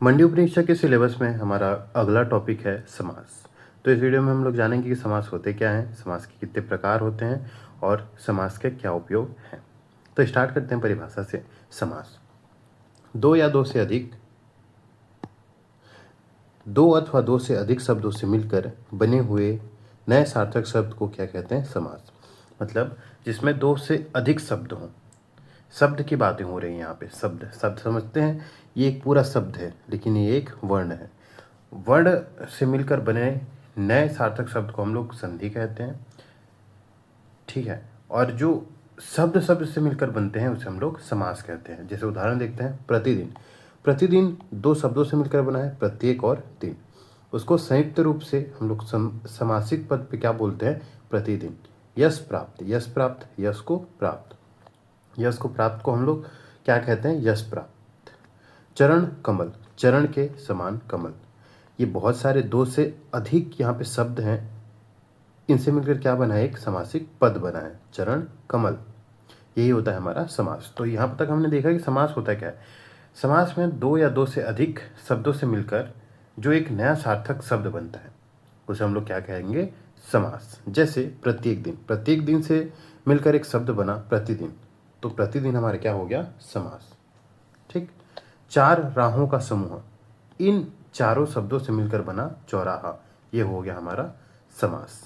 मंडी परीक्षा के सिलेबस में हमारा अगला टॉपिक है समास। तो इस वीडियो में हम लोग जानेंगे कि समास होते क्या हैं, समास के कितने प्रकार होते हैं और समास के क्या उपयोग हैं। तो स्टार्ट करते हैं परिभाषा से। समास दो या दो से अधिक शब्दों से मिलकर बने हुए नए सार्थक शब्द को क्या कहते हैं, समास। मतलब जिसमें दो से अधिक शब्द हों। शब्द की बातें हो रही हैं यहाँ पे। शब्द शब्द समझते हैं, ये एक पूरा शब्द है लेकिन ये एक वर्ण है। वर्ण से मिलकर बने नए सार्थक शब्द को हम लोग संधि कहते हैं, ठीक है। और जो शब्द शब्द से मिलकर बनते हैं उसे हम लोग समास कहते हैं। जैसे उदाहरण देखते हैं, प्रतिदिन। प्रतिदिन दो शब्दों से मिलकर बना है, प्रत्येक और दिन। उसको संयुक्त रूप से हम लोग समासिक पद पे क्या बोलते हैं, प्रतिदिन। यश प्राप्त, यश प्राप्त, यश को प्राप्त, यश को प्राप्त को हम लोग क्या कहते हैं, यश प्राप्त। चरण कमल, चरण के समान कमल। ये बहुत सारे दो से अधिक यहाँ पे शब्द हैं, इनसे मिलकर क्या बना है, एक समासिक पद बना है, चरण कमल। यही होता है हमारा समास। तो यहाँ तक हमने देखा कि समास होता क्या है। समास में दो या दो से अधिक शब्दों से मिलकर जो एक नया सार्थक शब्द बनता है उसे हम लोग क्या कहेंगे, समास। जैसे प्रत्येक दिन, प्रत्येक दिन से मिलकर एक शब्द बना प्रतिदिन, तो प्रतिदिन हमारा क्या हो गया, समास, ठीक। चार राहों का समूह, इन चारों शब्दों से मिलकर बना चौराहा, ये हो गया हमारा समास।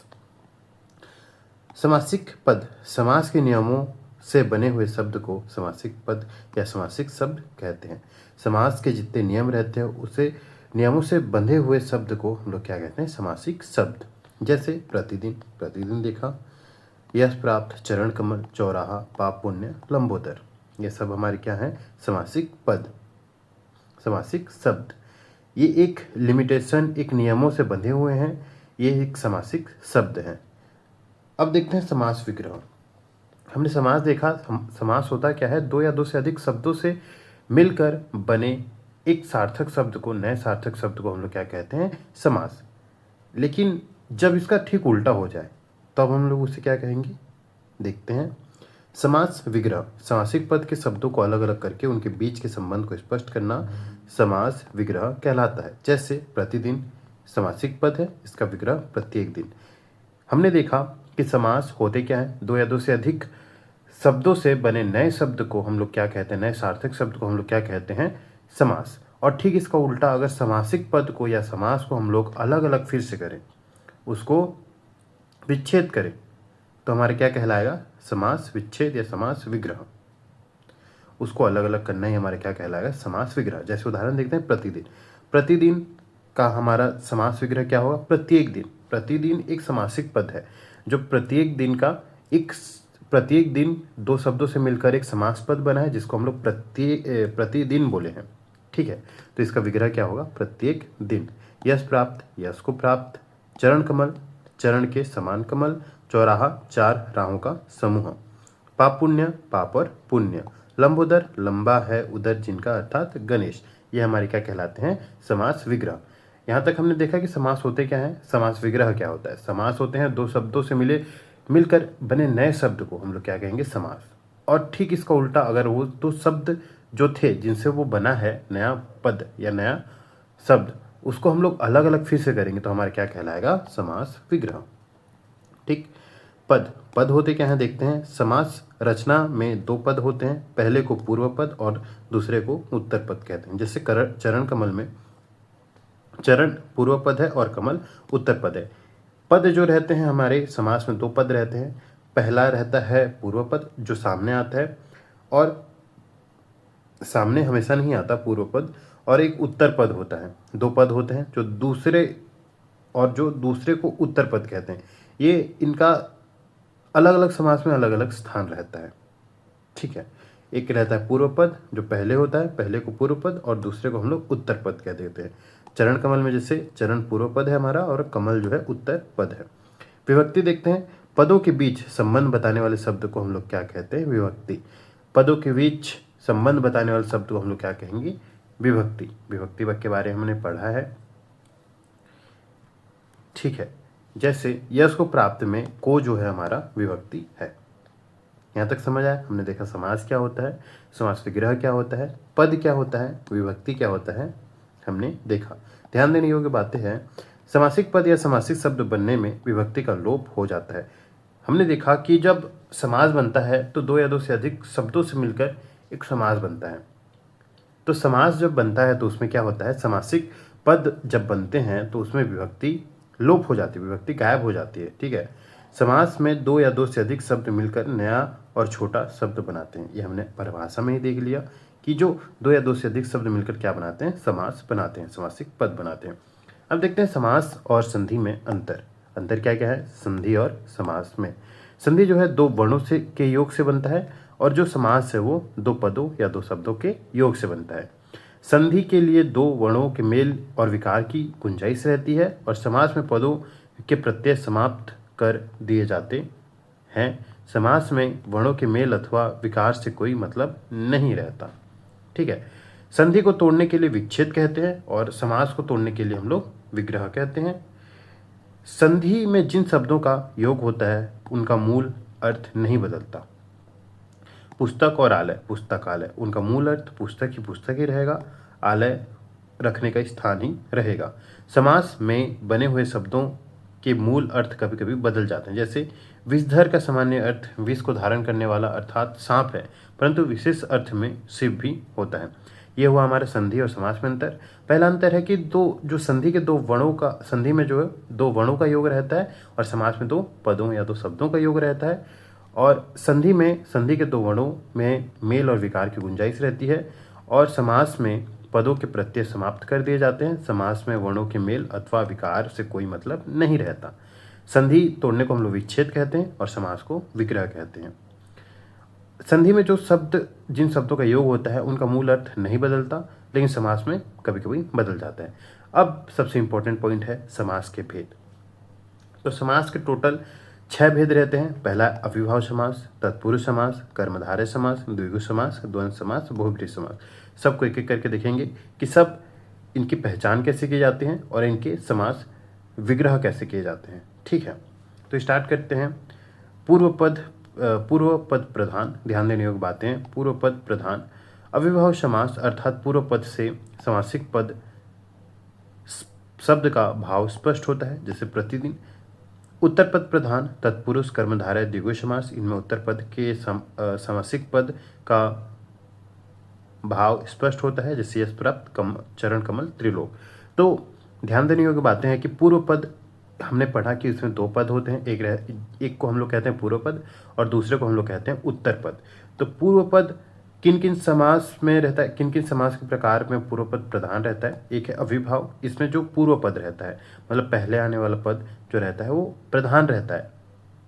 समासिक पद, समास के नियमों से बने हुए शब्द को समासिक पद या समासिक शब्द कहते हैं। समास के जितने नियम रहते हैं उसे नियमों से बंधे हुए शब्द को हम लोग क्या कहते हैं, समासिक शब्द। जैसे प्रतिदिन, प्रतिदिन देखा। यश प्राप्त, चरण कमल, चौराहा, पाप पुण्य, लंबोदर, ये सब हमारे क्या हैं, समासिक पद, समासिक शब्द। ये एक लिमिटेशन, एक नियमों से बंधे हुए हैं, ये एक समासिक शब्द हैं। अब देखते हैं समास विग्रह। हमने समास देखा, समास होता क्या है, दो या दो से अधिक शब्दों से मिलकर बने एक सार्थक शब्द को, नए सार्थक शब्द को हम लोग क्या कहते हैं, समास। लेकिन जब इसका ठीक उल्टा हो जाए तब हम लोग उसे क्या कहेंगे, देखते हैं। समास विग्रह, समासिक पद के शब्दों को अलग अलग करके उनके बीच के संबंध को स्पष्ट करना समास विग्रह कहलाता है। जैसे प्रतिदिन समासिक पद है, इसका विग्रह प्रत्येक दिन। हमने देखा कि समास होते क्या है, दो या दो से अधिक शब्दों से बने नए शब्द को हम लोग क्या कहते हैं, नए सार्थक शब्द को हम लोग क्या कहते हैं, समास। और ठीक इसका उल्टा, अगर समासिक पद को या समास को हम लोग अलग अलग फिर से करें, उसको विच्छेद करें, तो हमारे क्या कहलाएगा, समास विच्छेद या समास विग्रह। उसको अलग अलग करना ही हमारे क्या कहलाएगा, समास विग्रह। जैसे उदाहरण देखते हैं, प्रतिदिन। प्रतिदिन का हमारा समास विग्रह क्या होगा, प्रत्येक दिन। प्रतिदिन एक समासिक पद है जो प्रत्येक दिन का एक, प्रत्येक दिन दो शब्दों से मिलकर एक समास पद बना है जिसको हम लोग प्रतिदिन बोले हैं, ठीक है। तो इसका विग्रह क्या होगा, प्रत्येक दिन। यश प्राप्त, यश को प्राप्त। चरण कमल, चरण के समान कमल। चौराहा, चार राहों का समूह। पाप पुण्य, पाप और पुण्य। लंबोदर, लंबा है उदर जिनका, अर्थात गणेश। ये हमारे क्या कहलाते हैं, समास विग्रह। यहाँ तक हमने देखा कि समास होते क्या हैं, समास विग्रह क्या होता है। समास होते हैं दो शब्दों से मिलकर बने नए शब्द को हम लोग क्या कहेंगे, समास। और ठीक इसका उल्टा, अगर वो दो शब्द जो थे जिनसे वो बना है नया पद या नया शब्द, उसको हम लोग अलग अलग फिर से करेंगे तो हमारा क्या कहलाएगा, समास विग्रह, ठीक। पद, पद होते क्या हैं देखते हैं। समास रचना में दो पद होते हैं, पहले को पूर्व पद और दूसरे को उत्तर पद कहते हैं। जैसे चरण कमल में चरण पूर्व पद है और कमल उत्तर पद है। पद जो रहते हैं हमारे समास में, दो पद रहते हैं। पहला रहता है पूर्व पद जो सामने आता है, और सामने हमेशा नहीं आता पूर्व पद, और एक उत्तर पद होता है। दो पद होते हैं जो दूसरे को उत्तर पद कहते हैं। ये इनका अलग अलग समास में अलग अलग स्थान रहता है, ठीक है। एक रहता है पूर्व पद जो पहले होता है, पहले को पूर्व पद, और दूसरे को हम लोग उत्तर पद कह देते हैं। चरण कमल में जैसे चरण पूर्व पद है हमारा और कमल जो है उत्तर पद है। विभक्ति देखते हैं, पदों के बीच संबंध बताने वाले शब्द को हम लोग क्या कहते हैं, विभक्ति। पदों के बीच संबंध बताने वाले शब्द को हम लोग क्या कहेंगे, विभक्ति। विभक्ति वाक्य के बारे में हमने पढ़ा है, ठीक है। जैसे यश को प्राप्त में को जो है हमारा विभक्ति है। यहाँ तक समझ आया। हमने देखा समास क्या होता है, समास विग्रह क्या होता है, पद क्या होता है, विभक्ति क्या होता है, हमने देखा। ध्यान देने योग्य बातें हैं, समासिक पद या समासिक शब्द बनने में विभक्ति का लोप हो जाता है। हमने देखा कि जब समास बनता है तो दो या दो से अधिक शब्दों से मिलकर एक समास बनता है। तो समास जब बनता है तो उसमें क्या होता है, समासिक पद जब बनते हैं तो उसमें विभक्ति लोप हो जाती है, विभक्ति गायब हो जाती है। ठीक है, समास में दो या दो से अधिक शब्द मिलकर नया और छोटा शब्द बनाते हैं। ये हमने परिभाषा में ही देख लिया कि जो दो या दो से अधिक शब्द मिलकर क्या बनाते हैं, समास बनाते हैं, समासिक पद बनाते हैं। अब देखते हैं समास और संधि में अंतर। अंतर क्या क्या है संधि और समास में। संधि जो है दो वर्णों से के योग से बनता है और जो समास है वो दो पदों या दो शब्दों के योग से बनता है। संधि के लिए दो वर्णों के मेल और विकार की गुंजाइश रहती है और समास में पदों के प्रत्यय समाप्त कर दिए जाते हैं। समास में वर्णों के मेल अथवा विकार से कोई मतलब नहीं रहता। ठीक है, संधि को तोड़ने के लिए विच्छेद कहते हैं और समास को तोड़ने के लिए हम लोग विग्रह कहते हैं। संधि में जिन शब्दों का योग होता है उनका मूल अर्थ नहीं बदलता। पुस्तक और आलय, पुस्तकालय, उनका मूल अर्थ पुस्तक ही रहेगा, आलय रखने का स्थान ही रहेगा। समास में बने हुए शब्दों के मूल अर्थ कभी कभी बदल जाते हैं। जैसे विषधर का सामान्य अर्थ विष को धारण करने वाला अर्थात सांप है, परंतु विशेष अर्थ में शिव भी होता है। ये हुआ हमारे संधि और समास में अंतर। पहला अंतर है कि दो जो संधि के दो वर्णों का, संधि में जो है दो वर्णों का योग रहता है और समास में दो पदों या दो शब्दों का योग रहता है। और संधि में संधि के दो वर्णों में मेल और विकार की गुंजाइश रहती है और समास में पदों के प्रत्यय समाप्त कर दिए जाते हैं। समास में वर्णों के मेल अथवा विकार से कोई मतलब नहीं रहता। संधि तोड़ने को हम लोग विच्छेद कहते हैं और समास को विग्रह कहते हैं। संधि में जो शब्द जिन शब्दों का योग होता है उनका मूल अर्थ नहीं बदलता, लेकिन समास में कभी कभी बदल जाता है। अब सबसे इंपॉर्टेंट पॉइंट है समास के भेद। तो समास के टोटल 6 भेद रहते हैं। पहला अविभाव समास, तत्पुरुष समास, कर्मधारय समास, द्विगु समास, द्वंद्व समास, बहुब्रीहि समास। सबको एक एक करके देखेंगे कि सब इनकी पहचान कैसे की जाती है और इनके समास विग्रह कैसे किए जाते हैं। ठीक है, तो स्टार्ट करते हैं। पूर्व पद प्रधान, ध्यान देने योग्य बातें हैं। पूर्व पद प्रधान अविभाव समास अर्थात पूर्व पद से समासिक पद शब्द का भाव स्पष्ट होता है, जैसे प्रतिदिन। उत्तर पद प्रधान तत्पुरुष, कर्मधारय, द्विगु समास, इनमें उत्तर पद के समासिक पद का भाव स्पष्ट होता है, जैसे यश प्राप्त, चरण कमल, त्रिलोक। तो ध्यान देने योग्य बातें हैं कि पूर्व पद हमने पढ़ा कि इसमें दो पद होते हैं, एक को हम लोग कहते हैं पूर्व पद और दूसरे को हम लोग कहते हैं उत्तर पद। तो पूर्व पद किन किन समास में रहता है, किन किन समास के प्रकार में पूर्व पद प्रधान रहता है। एक है अविभाव, इसमें जो पूर्व पद रहता है मतलब पहले आने वाला पद जो रहता है वो प्रधान रहता है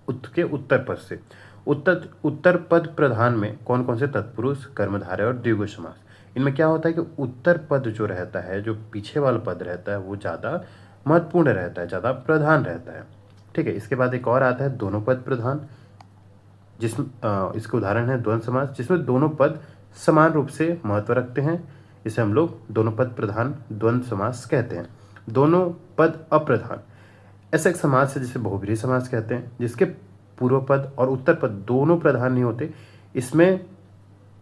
उसके उत्तर पद से। उत्तर पद प्रधान में कौन कौन से, तत्पुरुष, कर्मधारय और द्विगु समास। इनमें क्या होता है कि उत्तर पद जो रहता है, जो पीछे वाला पद रहता है वो ज़्यादा महत्वपूर्ण रहता है, ज़्यादा प्रधान रहता है। ठीक है, इसके बाद एक और आता है दोनों पद प्रधान, जिसमें इसका उदाहरण है द्वंद्व समास, जिसमें दोनों पद समान रूप से महत्व रखते हैं। इसे हम लोग दोनों पद प्रधान द्वंद्व समास कहते हैं। दोनों पद अप्रधान ऐसा एक समास है जिसे बहुब्रीहि समास कहते हैं, जिसके पूर्व पद और उत्तर पद दोनों प्रधान नहीं होते। इसमें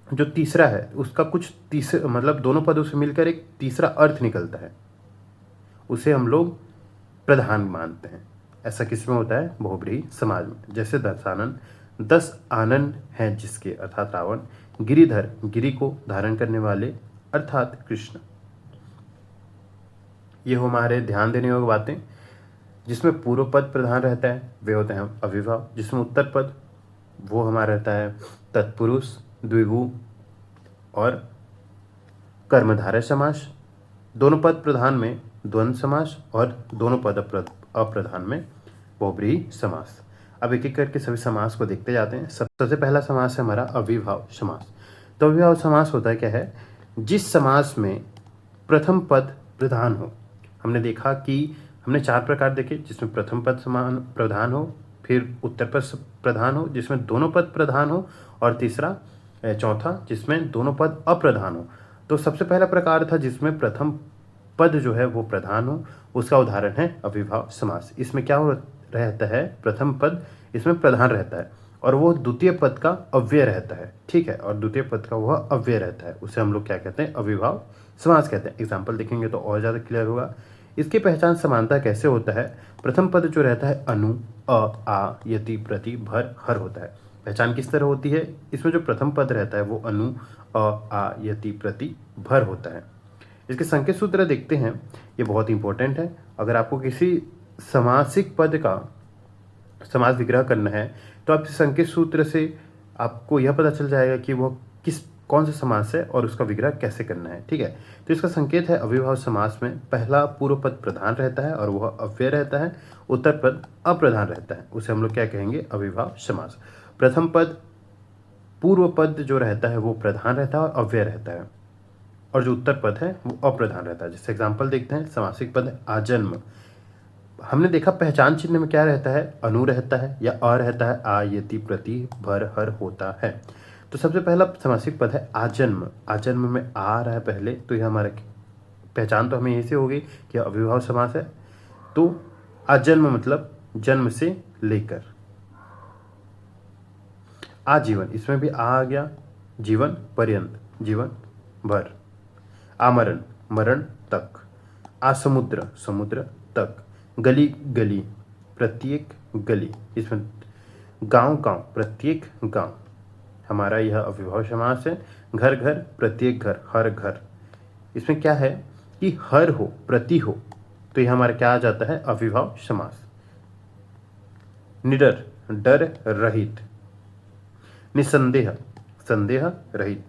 जो तीसरा है उसका कुछ तीसरा मतलब दोनों पदों से मिलकर एक तीसरा अर्थ निकलता है, उसे हम लोग प्रधान मानते हैं। ऐसा किसमें होता है, बहुब्रीहि समाज में। जैसे दशानन, 10 आनन हैं जिसके अर्थात रावण, गिरिधर, गिरि को धारण करने वाले अर्थात कृष्ण। ये हो हमारे ध्यान देने योग्य बातें। जिसमें पूर्व पद प्रधान रहता है वे होते हैं अविभाव, जिसमें उत्तर पद वो हमारा रहता है तत्पुरुष, द्विगु और कर्मधारय समास। दोनों पद प्रधान में द्वंद्व समास और दोनों पद अप्रधान में बहुब्रीहि समास। अब एक एक करके सभी समास को देखते जाते हैं। सबसे पहला समास है हमारा अविभाव समास। तो अविभाव समास होता है क्या है, जिस समास में प्रथम पद प्रधान हो। हमने देखा कि हमने 4 प्रकार देखे, जिसमें प्रथम पद समान प्रधान हो, फिर उत्तर पद प्रधान हो जिसमें दोनों पद प्रधान हो, और चौथा जिसमें दोनों पद अप्रधान हो। तो सबसे पहला प्रकार था जिसमें प्रथम पद जो है वो प्रधान हो, उसका उदाहरण है अविभाव समास। इसमें क्या रहता है, प्रथम पद इसमें प्रधान रहता है और वो द्वितीय पद का अव्यय रहता है। ठीक है, और द्वितीय पद का वह अव्यय रहता है, उसे हम लोग क्या कहते हैं, अविभाव समास कहते हैं। एग्जाम्पल देखेंगे तो और ज़्यादा क्लियर होगा। इसकी पहचान समानता कैसे होता है? प्रथम पद जो रहता है अनु, अ, आ, यति, प्रति, भर, हर होता है। पहचान किस तरह होती है? इसमें जो प्रथम पद रहता है वो अनु, अ, आ, यति, प्रति, भर होता है। इसके संकेत सूत्र देखते हैं, ये बहुत इंपॉर्टेंट है। अगर आपको किसी समासिक पद का समास विग्रह करना है तो आप इस संकेत सूत्र से आपको यह पता चल जाएगा कि वह कौन सा समास है और उसका विग्रह कैसे करना है। ठीक है, तो इसका संकेत है अविभाव समास में पहला पूर्व पद प्रधान रहता है और वह अव्यय रहता है, उत्तर पद अप्रधान रहता है, उसे हम लोग क्या कहेंगे? अविभाव समास। प्रथम पद पूर्व पद जो रहता है वो प्रधान रहता है और अव्यय रहता है, और जो उत्तर पद है वो अप्रधान रहता है। जैसे एग्जाम्पल देखते हैं, समासिक पद है आजन्म। हमने देखा पहचान चिन्ह में क्या रहता है? अनु रहता है या अ रहता है, आ, यति, प्रति, भर, हर होता है। तो सबसे पहला समासिक पद है आजन्म। आजन्म में आ रहा है पहले, तो यह हमारा पहचान तो हमें यही से होगी कि अविभाव समास है। तो आजन्म मतलब जन्म से लेकर। आजीवन, इसमें भी आ गया। जीवन पर्यंत, जीवन भर। आमरण, मरण तक। आसमुद्र, समुद्र तक। गली, गली, प्रत्येक गली। इसमें गांव, गांव, प्रत्येक गांव। हमारा यह अविभाव समास है। घर, घर, प्रत्येक घर, हर घर। इसमें क्या है कि हर हो, प्रति हो, तो यह हमारा क्या आ जाता है? अविभाव समास। निडर, डर रहित। निसंदेह, संदेह रहित।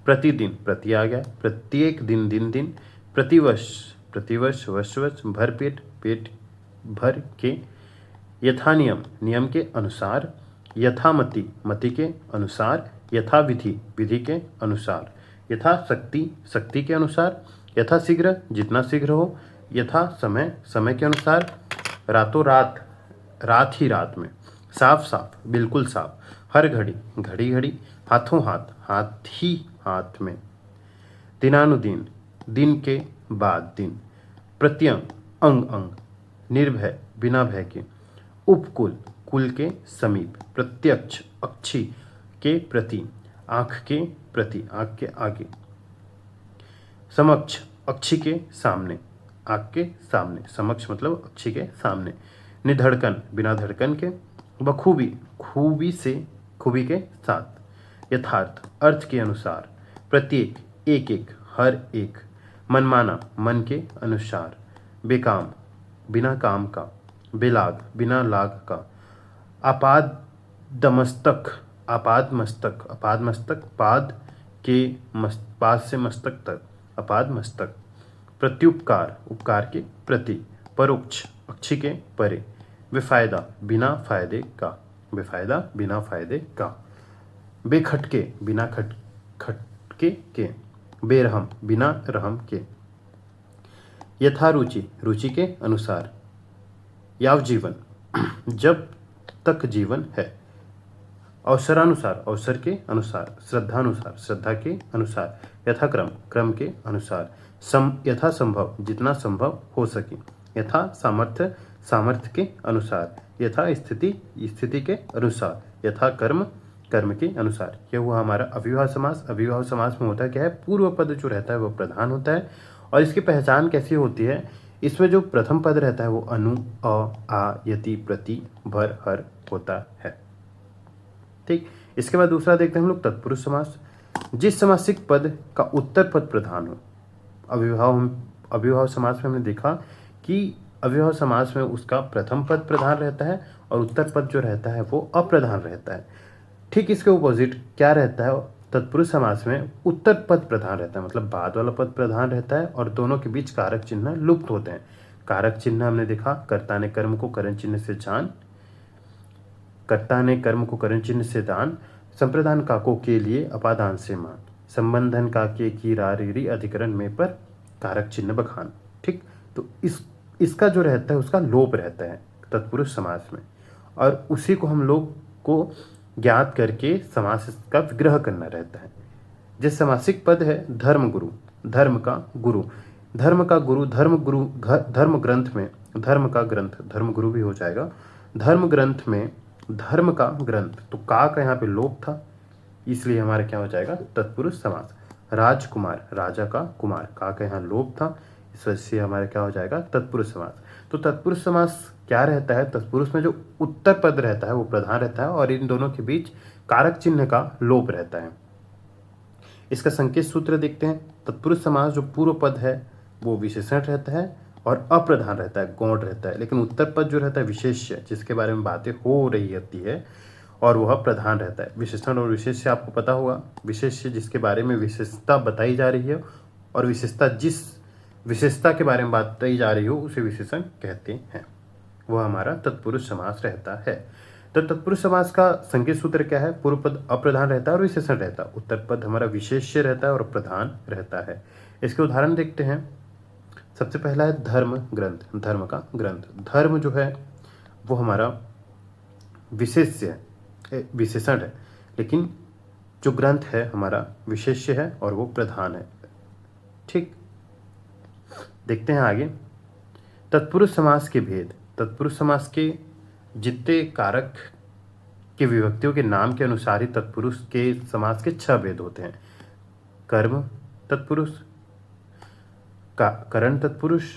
प्रतिदिन, प्रति आ गया। प्रत्येक दिन, दिन, दिन। प्रतिवर्ष, प्रतिवर्ष, वर्ष, वर्ष। भरपेट, पेट भर के। यथानियम, नियम के अनुसार। यथामति, मति के अनुसार। यथाविधि, विधि के अनुसार। यथा शक्ति, शक्ति के अनुसार। यथा शीघ्र, जितना शीघ्र हो। यथा समय, समय के अनुसार। रातों रात, रात ही रात में। साफ साफ, बिल्कुल साफ। हर घड़ी, घड़ी घड़ी। हाथों हाथ, हाथ ही हाथ में। दिनानुदिन, दिन के बाद दिन। प्रत्यंग, अंग अंग। निर्भय, बिना भय के। उपकुल, कुल के समीप। प्रत्यक्ष, अक्षी के प्रति, आंख के प्रति, आंख के आगे। समक्ष, अक्षी के सामने, आंख के सामने। समक्ष मतलब अक्षी के सामने। निधड़कन, बिना धड़कन के। बखूबी, खूबी से, खूबी के साथ। यथार्थ, अर्थ के अनुसार। प्रत्येक, एक एक, हर एक। मनमाना, मन के अनुसार। बेकाम, बिना काम का। बेलाग, बिना लाग का। आपादमस्तक, आपाद मस्तक, आपाद मस्तक, पाद के पाद से मस्तक तक, आपाद मस्तक। प्रत्युपकार, उपकार के प्रति। परोक्ष, अक्षी के परे। बेफायदा, बिना फायदे का, बेफायदा, बिना फायदे का। बेखटके, बिना खटके के। बेरहम, बिना रहम के। यथारुचि, रुचि के अनुसार। याव जीवन, जब तक जीवन है। अवसरानुसार, अवसर के अनुसार। श्रद्धानुसार, श्रद्धा के अनुसार। यथाक्रम, क्रम के अनुसार। यथा संभव, जितना संभव हो सके। यथा सामर्थ्य, सामर्थ्य के अनुसार। यथा स्थिति, स्थिति के अनुसार। यथा कर्म, कर्म के अनुसार। यह हुआ हमारा अविभाव समास। अविभाव समास में होता क्या है? पूर्व पद जो रहता है वो प्रधान होता है। और इसकी पहचान कैसी होती है? इसमें जो प्रथम पद रहता है वो अनु, अ, आ, यति, प्रति, भर, हर होता है। ठीक, इसके बाद दूसरा देखते हैं हम लोग तत्पुरुष समास। जिस समासिक पद का उत्तर पद प्रधान हो। अविभाव समास में हमने देखा कि अविभाव समास में उसका प्रथम पद प्रधान रहता है और उत्तर पद जो रहता है वो अप्रधान रहता है। ठीक इसके ऑपोजिट क्या रहता है? तत्पुरुष समास में उत्तर पद प्रधान रहता है, मतलब बाद वाला पद प्रधान रहता है और दोनों के बीच कारक चिन्ह लुप्त होते हैं। कारक चिन्ह हमने देखा, कर्ता ने कर्म को करण चिन्ह से जान, कर्ता ने कर्म को करण चिन्ह से दान। संप्रदान काको के लिए अपादान से मान। संबंधन काके की री अधिकरण में पर कारक चिन्ह बखान। ठीक, तो इसका जो रहता है उसका लोप रहता है तत्पुरुष समास में, और उसी को हम लोग को ज्ञात करके समास का विग्रह करना रहता है। जिस समासिक पद है धर्म गुरु, धर्म का गुरु, धर्म का गुरु, धर्म गुरु, धर्म ग्रंथ में, धर्म का ग्रंथ, धर्म गुरु भी हो जाएगा। धर्म ग्रंथ में धर्म का ग्रंथ, तो का यहाँ पे लोप था, इसलिए हमारा क्या हो जाएगा? तत्पुरुष समास। राजकुमार, राजा का कुमार, का यहाँ लोभ था, इस वजह से हमारा क्या हो जाएगा तत्पुरुष समास। तो तत्पुरुष समास क्या रहता है, तत्पुरुष में जो उत्तर पद रहता है वो प्रधान रहता है और इन दोनों के बीच कारक चिन्ह का लोप रहता है। इसका संकेत सूत्र देखते हैं। तत्पुरुष समास जो पूर्व पद है वो विशेषण रहता है और अप्रधान रहता है, गौण रहता है, लेकिन उत्तर पद जो रहता है विशेष्य, जिसके बारे में बातें हो रही होती है, और वह प्रधान रहता है। विशेषण और विशेष्य आपको पता होगा, विशेष्य जिसके बारे में विशेषता बताई जा रही है और विशेषता जिस विशेषता के बारे में बात बताई जा रही हो उसे विशेषण कहते हैं, वह हमारा तत्पुरुष समास रहता है। तो तत्पुरुष समास का संकेत सूत्र क्या है, पूर्व पद अप्रधान रहता है और विशेषण रहता है, उत्तर पद हमारा विशेष्य रहता है और प्रधान रहता है। इसके उदाहरण देखते हैं। सबसे पहला है धर्म ग्रंथ, धर्म का ग्रंथ। धर्म जो है वो हमारा विशेष्य विशेषण है, लेकिन जो ग्रंथ है हमारा विशेष्य है और वो प्रधान है। ठीक, देखते हैं आगे। तत्पुरुष समास के भेद। तत्पुरुष समास के जितने कारक के विभक्तियों के नाम के अनुसार ही तत्पुरुष के समास के 6 भेद होते हैं। कर्म तत्पुरुष, करण तत्पुरुष,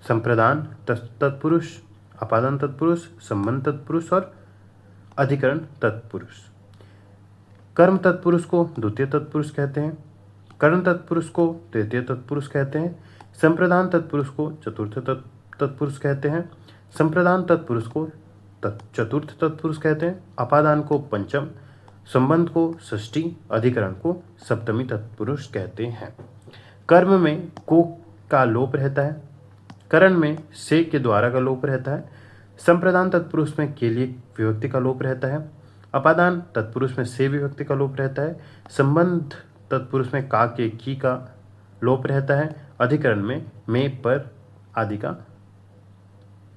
संप्रदान तत्पुरुष, अपादान तत्पुरुष, संबंध तत्पुरुष और अधिकरण तत्पुरुष। कर्म तत्पुरुष को द्वितीय तत्पुरुष कहते हैं, करण तत्पुरुष को तृतीय तत्पुरुष कहते हैं, संप्रदान तत्पुरुष को चतुर्थ तत्पुरुष कहते हैं, संप्रदान तत्पुरुष को चतुर्थ तत्पुरुष कहते हैं, अपादान को पंचम, संबंध को षष्ठी, अधिकरण को सप्तमी तत्पुरुष कहते हैं। कर्म में को का लोप रहता है, करण में से के द्वारा का लोप रहता है, संप्रदान तत्पुरुष में के लिए विभक्ति का लोप रहता है, अपादान तत्पुरुष में से विभक्ति का लोप रहता है, संबंध तत्पुरुष में का के की का लोप रहता है, अधिकरण में पर आदि का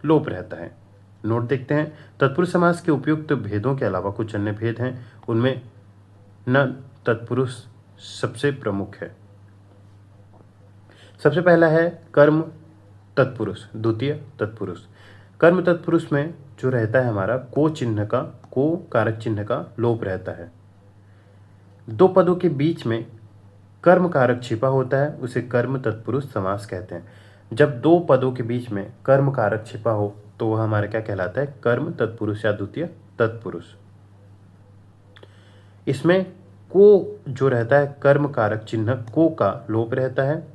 लोप रहता है। नोट देखते हैं। तत्पुरुष समास के उपयुक्त भेदों के अलावा कुछ अन्य भेद हैं, उनमें न तत्पुरुष सबसे प्रमुख है। सबसे पहला है कर्म तत्पुरुष, द्वितीय तत्पुरुष। कर्म तत्पुरुष में जो रहता है हमारा को चिन्ह का, को कारक चिन्ह का लोप रहता है। दो पदों के बीच में कर्म कारक छिपा होता है, उसे कर्म तत्पुरुष समास कहते हैं। जब दो पदों के बीच में कर्म कारक छिपा हो तो वह हमारा क्या कहलाता है, कर्म तत्पुरुष या द्वितीय तत्पुरुष। इसमें को जो रहता है कर्म कारक चिन्ह को का लोप रहता है,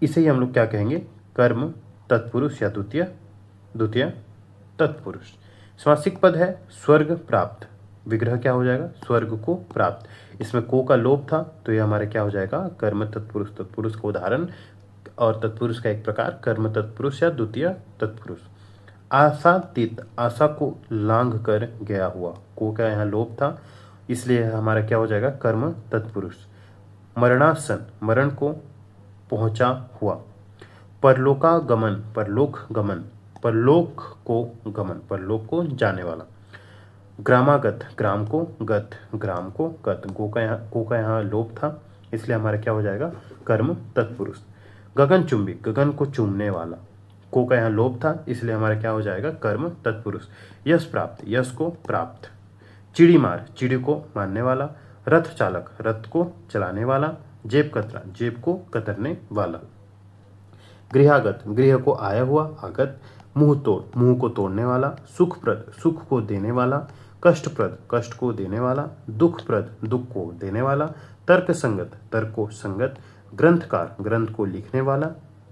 इसे ही हम लोग क्या कहेंगे, कर्म तत्पुरुष या द्वितीय तत्पुरुष। समासिक पद है स्वर्ग प्राप्त, विग्रह क्या हो जाएगा, स्वर्ग को प्राप्त। इसमें को का लोप था तो ये हमारा क्या हो जाएगा, कर्म तत्पुरुष। तत्पुरुष का उदाहरण और तत्पुरुष का एक प्रकार कर्म तत्पुरुष या द्वितीय तत्पुरुष। आशातीत, आशा को लांघ कर गया हुआ, को का यहाँ लोप था इसलिए हमारा क्या हो जाएगा, कर्म तत्पुरुष। मरणासन, मरण को पहुंचा हुआ। परलोकागमन, परलोक गमन, परलोक को गमन, परलोक को जाने वाला। ग्रामागत, ग्राम को गत, ग्राम को गत। को का यहाँ लोप था इसलिए हमारा क्या हो जाएगा, कर्म तत्पुरुष। गगनचुंबी, गगन को चूमने वाला, को का यहाँ लोप था इसलिए हमारा क्या हो जाएगा, कर्म तत्पुरुष। यश प्राप्त, यश को प्राप्त। चिड़ी मार, चिड़ी को मारने वाला। रथ चालक, रथ को चलाने वाला। जेब कतरा, जेब को कतरने वाला। गृहागत, गृह को आया हुआ, आगत। मुंह तोड़, मुंह को तोड़ने वाला। सुखप्रद, सुख को देने वाला। कष्टप्रद, कष्ट को देने वाला। दुखप्रद, दुख को देने वाला। तर्क संगत, तर्क को संगत। ग्रंथकार, ग्रंथ को लिखने वाला।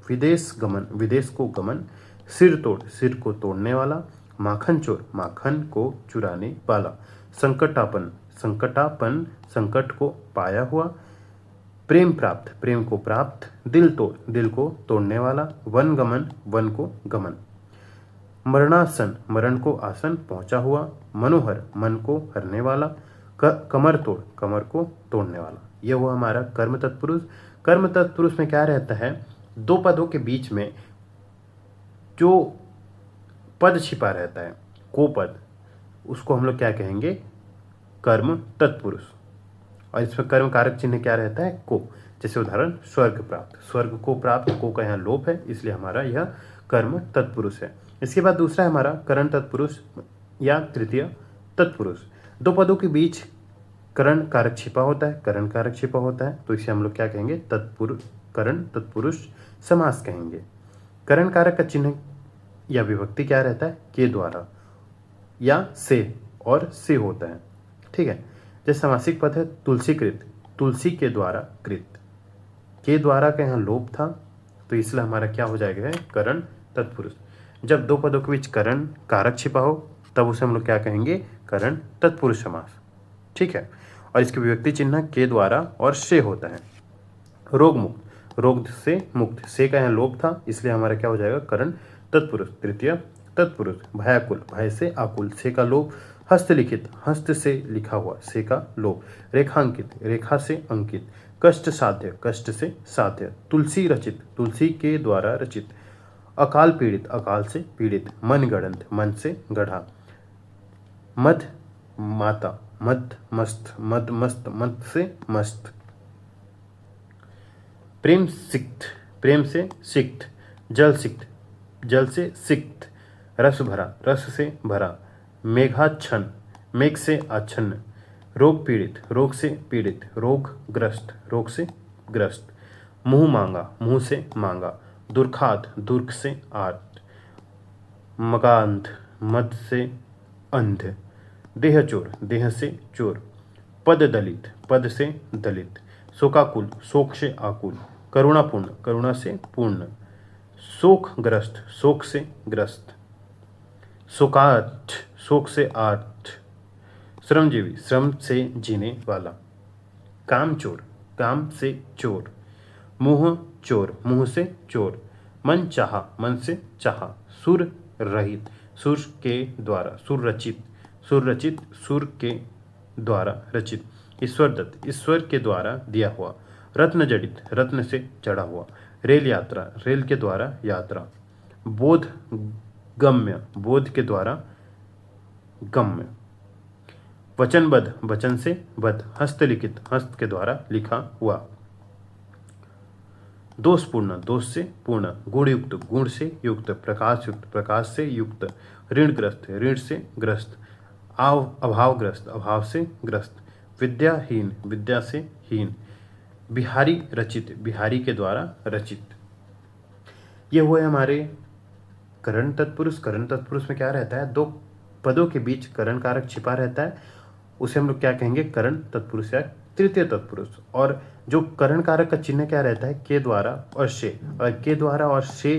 विदेश गमन, विदेश को गमन। सिर तोड़, सिर को तोड़ने वाला। माखन चोर, माखन को चुराने वाला। संकटापन, संकटापन, संकट को पाया हुआ। प्रेम प्राप्त, प्रेम को प्राप्त। दिल तोड़, दिल को तोड़ने वाला। वन गमन, वन को गमन। मरणासन, मरण को आसन पहुंचा हुआ। मनोहर, मन को हरने वाला। कमर तोड़, कमर को तोड़ने वाला। यह हुआ हमारा कर्म तत्पुरुष। कर्म तत्पुरुष में क्या रहता है, दो पदों के बीच में जो पद छिपा रहता है, को पद, उसको हम लोग क्या कहेंगे, कर्म तत्पुरुष। और इसमें कर्म कारक चिन्ह क्या रहता है, को। जैसे उदाहरण स्वर्ग प्राप्त, स्वर्ग को प्राप्त, को का यहाँ लोप है इसलिए हमारा यह कर्म तत्पुरुष है। इसके बाद दूसरा है हमारा करण तत्पुरुष या तृतीय तत्पुरुष। दो पदों के बीच करण कारक छिपा होता है, करण कारक छिपा होता है, तो इसे हम लोग क्या कहेंगे? करण तत्पुरुष समास कहेंगे। करण कारक का चिन्ह या विभक्ति क्या रहता है? के द्वारा या से, और से होता है, ठीक है। जैसे समासिक पद है तुलसीकृत, तुलसी के द्वारा कृत, के द्वारा का यहाँ लोप था, तो इसलिए हमारा क्या हो जाएगा? करण तत्पुरुष। जब दो पदों के बीच करण कारक छिपा हो तब उसे हम लोग क्या कहेंगे? करण तत्पुरुष समास, ठीक है। और इसकी विभक्ति चिन्ह के द्वारा और से होता है। रोग मुक्त, रोग से मुक्त, से का यहाँ लोप था, इसलिए हमारा क्या हो जाएगा? करण तत्पुरुष तृतीय तत्पुरुष। भयाकुल, भय से आकुल, से का लोप। हस्तलिखित, हस्त से लिखा हुआ, से का लोप। रेखांकित, रेखा से अंकित। कष्ट साध्य, कष्ट से साध्य। तुलसी रचित, तुलसी के द्वारा रचित। अकाल पीड़ित, अकाल से पीड़ित। मन गढ़ंत, मन से गढ़ा। मद माता, मद मस्त, मद मस्त, मद से मस्त। प्रेम सिक्त, प्रेम से सिक्त। जल सिक्त, जल से सिक्त। रस भरा, रस से भरा। मेघाच्छन्न, मेघ से आच्छन्न। रोग पीड़ित, रोग से पीड़ित। रोग ग्रस्त, रोग से ग्रस्त। मुंह मांगा, मुंह से मांगा। दुर्खात, दुर्ख से आर्त। मगांध, मद से अंध। देह चोर, देह से चोर। पद दलित, पद से दलित। शोकाकुल, शोक से आकुल। करुणापूर्ण, करुणा से पूर्ण। शोकग्रस्त, शोक से ग्रस्त। शोकार्थ, शोक से आर्थ। श्रमजीवी, श्रम से जीने वाला। कामचोर, काम से चोर। मुंह चोर, मुंह से चोर। मन चाहा, मन से चाहा। सुर रहित, सुर के द्वारा। सुर रचित, सुर रचित, सुर के द्वारा रचित। ईश्वर दत्त, ईश्वर के द्वारा दिया हुआ। रत्न जड़ित, रत्न से चढ़ा हुआ। रेल यात्रा, रेल के द्वारा यात्रा। बोध गम्य, बोध के द्वारा गम्य। वचनबद्ध, वचन से बद्ध। हस्तलिखित, हस्त के द्वारा लिखा हुआ। दोषपूर्ण, दोष से पूर्ण। गुणयुक्त, गुण से युक्त। प्रकाशयुक्त, प्रकाश से युक्त। ऋणग्रस्त, ऋण से ग्रस्त। अभावग्रस्त, अभाव से ग्रस्त। विद्याहीन, विद्या से हीन। बिहारी रचित, बिहारी के द्वारा रचित। ये हुए हमारे करण तत्पुरुष। करण तत्पुरुष में क्या रहता है? दो पदों के बीच करण कारक छिपा रहता है, उसे हम लोग क्या कहेंगे? करण तत्पुरुष या तृतीय तत्पुरुष। और जो करण कारक का चिन्ह क्या रहता है? के द्वारा और से। और के द्वारा और से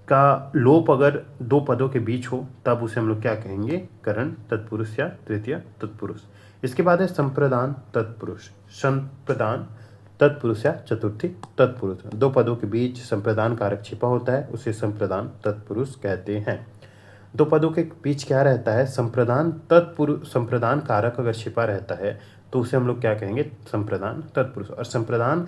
का लोप अगर दो पदों के बीच हो तब उसे हम लोग क्या कहेंगे? करण तत्पुरुष या तृतीय तत्पुरुष। इसके बाद है संप्रदान तत्पुरुष। संप्रदान तत्पुरुष या चतुर्थी तत्पुरुष। दो पदों के बीच संप्रदान कारक छिपा होता है, उसे संप्रदान तत्पुरुष कहते हैं। दो पदों के बीच क्या रहता है? संप्रदान तत्पुरुष, संप्रदान कारक अगर छिपा रहता है तो उसे हम लोग क्या कहेंगे? संप्रदान तत्पुरुष। और संप्रदान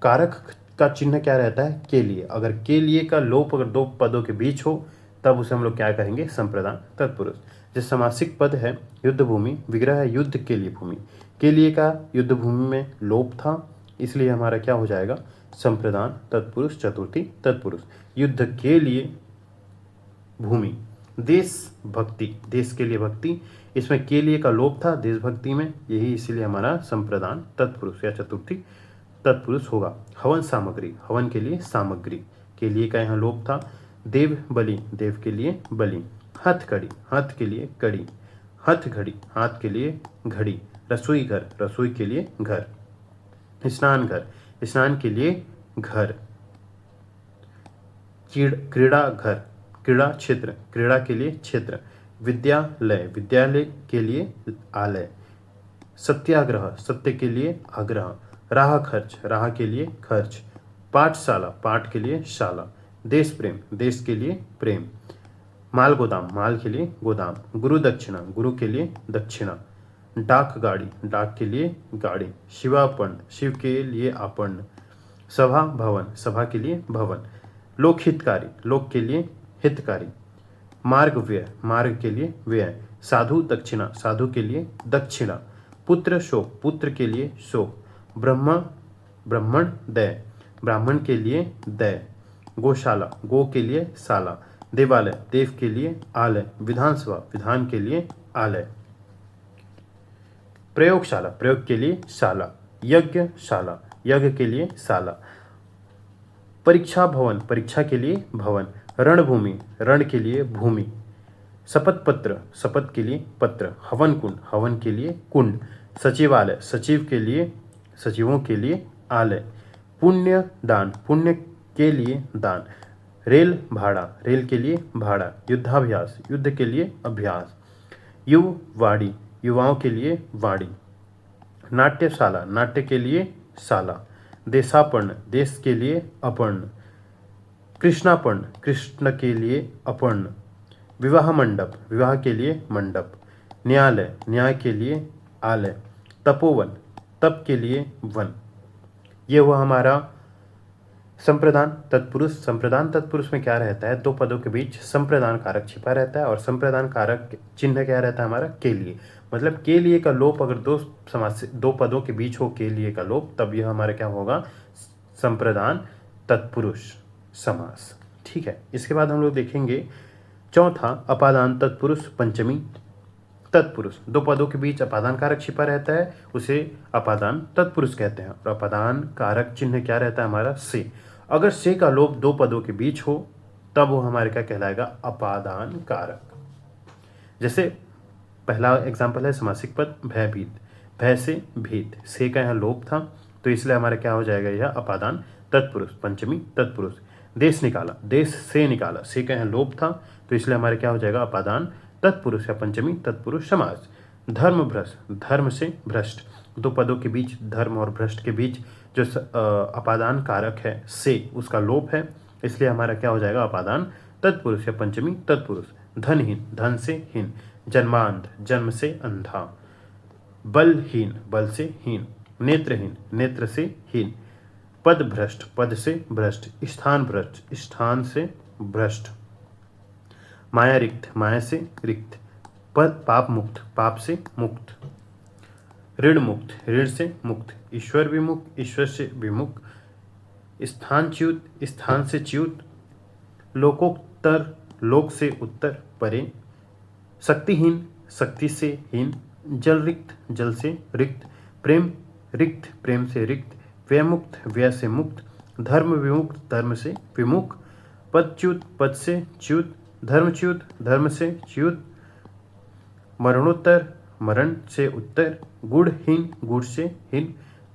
कारक का चिन्ह क्या रहता है? के लिए। अगर के लिए का लोप अगर दो पदों के बीच हो तब उसे हम लोग क्या कहेंगे? संप्रदान तत्पुरुष। जैसे समासिक पद है युद्ध भूमि, विग्रह है युद्ध के लिए भूमि। के लिए का युद्ध भूमि में लोप था, इसलिए हमारा क्या हो जाएगा? संप्रदान तत्पुरुष चतुर्थी तत्पुरुष। युद्ध के लिए भूमि। देश भक्ति, देश के लिए भक्ति, इसमें के लिए का लोप था देशभक्ति में, यही इसीलिए हमारा संप्रदान तत्पुरुष या चतुर्थी तत्पुरुष होगा। हवन सामग्री, हवन के लिए सामग्री, के लिए का यहाँ लोप था। देव बलि, देव के लिए बलि। हथकड़ी, हाथ के लिए कड़ी। हथघड़ी, हाथ के लिए घड़ी। रसोई घर, रसोई के लिए घर। स्नान घर, स्नान के लिए घर। क्रीड़ा घर, क्रीड़ा क्षेत्र, क्रीड़ा के लिए क्षेत्र। विद्यालय, विद्यालय के लिए आलय। सत्याग्रह, सत्य के लिए आग्रह। राह खर्च, राह के लिए खर्च। पाठशाला, पाठ के लिए शाला। देश प्रेम, देश के लिए प्रेम। माल गोदाम, माल के लिए गोदाम। गुरु दक्षिणा, गुरु के लिए दक्षिणा। डाक गाड़ी, डाक के लिए गाड़ी। शिवापर्ण, शिव के लिए आपर्ण। सभा भवन, सभा के लिए भवन। लोक हितकारी, लोक के लिए हितकारी। मार्ग व्यय, मार्ग के लिए व्यय। साधु दक्षिणा, साधु के लिए दक्षिणा। पुत्र शोक, पुत्र के लिए शोक। ब्राह्मण दय, ब्राह्मण के लिए दय। गौशाला, गो के लिए शाला। देवालय, देव के लिए आलय। विधानसभा, विधान के लिए आलय। प्रयोगशाला, प्रयोग के लिए शाला। यज्ञशाला, यज्ञ के लिए शाला। परीक्षा भवन, परीक्षा के लिए भवन। रणभूमि, रण के लिए भूमि। शपथ पत्र, शपथ के लिए पत्र। हवन कुंड, हवन के लिए कुंड। सचिवालय, सचिव के लिए, सचिवों के लिए आलय। पुण्य दान, पुण्य के लिए दान। रेल भाड़ा, रेल के लिए भाड़ा। युद्धाभ्यास, युद्ध के लिए अभ्यास। युवाड़ी, युवाओं के लिए वाड़ी। नाट्यशाला, नाट्य के लिए शाला। देशापर्ण, देश के लिए अपर्ण। कृष्णापर्ण, कृष्ण के लिए अपर्ण। विवाह मंडप, विवाह के लिए मंडप। न्यायालय, न्याय के लिए आलय। तपोवन, तप के लिए वन। ये हुआ हमारा संप्रदान तत्पुरुष। संप्रदान तत्पुरुष में क्या रहता है, दो पदों के बीच संप्रदान कारक छिपा रहता है और संप्रदान कारक चिन्ह क्या रहता है हमारा, के लिए। मतलब के लिए का लोप अगर दो पदों के बीच हो के लिए का लोप, तब यह हमारा क्या होगा, संप्रदान तत्पुरुष समास। ठीक है, इसके बाद हम लोग देखेंगे चौथा अपादान तत्पुरुष पंचमी तत्पुरुष। दो पदों के बीच अपादान कारक छिपा रहता है, उसे अपादान तत्पुरुष कहते हैं। और अपादान कारक चिन्ह क्या रहता है हमारा, से। अगर से का लोप दो पदों के बीच हो तब वो हमारे क्या कहलाएगा, अपादान कारक। जैसे पहला एग्जाम्पल है समासिक पद भयभीत, भय से भीत। से का यहाँ लोप था तो इसलिए हमारा क्या हो जाएगा, यह अपादान तत्पुरुष पंचमी तत्पुरुष। देश निकाला, देश से निकाला। से का यहाँ लोप था तो इसलिए हमारे क्या हो जाएगा, अपादान तत्पुरुष या पंचमी तत्पुरुष समास। धर्म भ्रष्ट, धर्म से भ्रष्ट। दो पदों के बीच, धर्म और भ्रष्ट के बीच जो अपादान कारक है से, उसका लोप है, इसलिए हमारा क्या हो जाएगा, अपादान तत्पुरुष या पंचमी तत्पुरुष। धनहीन, धन से हीन। जन्मांध, जन्म से अंधा। बलहीन, बल से हीन। नेत्रहीन, नेत्र से हीन। पद भ्रष्ट, पद से भ्रष्ट। स्थान भ्रष्ट, स्थान से भ्रष्ट। माया रिक्त, माया से रिक्त। पद पाप मुक्त, पाप से मुक्त। ऋण मुक्त, ऋण से मुक्त। ईश्वर विमुख, ईश्वर से विमुख। स्थान च्युत, स्थान से च्युत। लोकोत्तर, लोक से उत्तर परे। शक्तिहीन, शक्ति से हीन। जल रिक्त, जल से रिक्त। प्रेम रिक्त, प्रेम से रिक्त। व्यय मुक्त, व्यय से मुक्त। धर्म विमुक्त, धर्म से विमुख। पदच्युत, पद से च्युत। धर्मच्युत, धर्म से च्युत। मरणोत्तर, मरण से उत्तर। गुणहीन, गुण से हीन।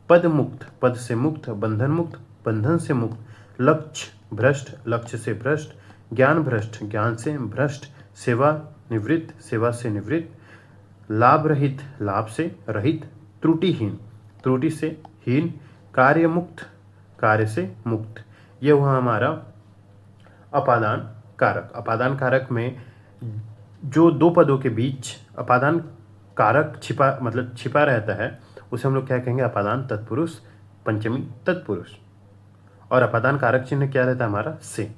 पद मुक्त, पद से मुक्त। बंधन मुक्त, बंधन से मुक्त। लक्ष्य भ्रष्ट, लक्ष्य से भ्रष्ट। ज्ञान भ्रष्ट, ज्ञान से भ्रष्ट। सेवा निवृत्त, सेवा से निवृत्त। लाभ रहित, लाभ से रहित। त्रुटिहीन, त्रुटि से हीन। कार्य मुक्त, कार्य से मुक्त। यह हुआ हमारा अपादान कारक। अपादान कारक में जो दो पदों के बीच अपादान कारक छिपा रहता है, उसे हम लोग क्या कहेंगे, अपादान तत्पुरुष पंचमी तत्पुरुष। और अपादान कारक चिन्ह क्या रहता है हमारा, से।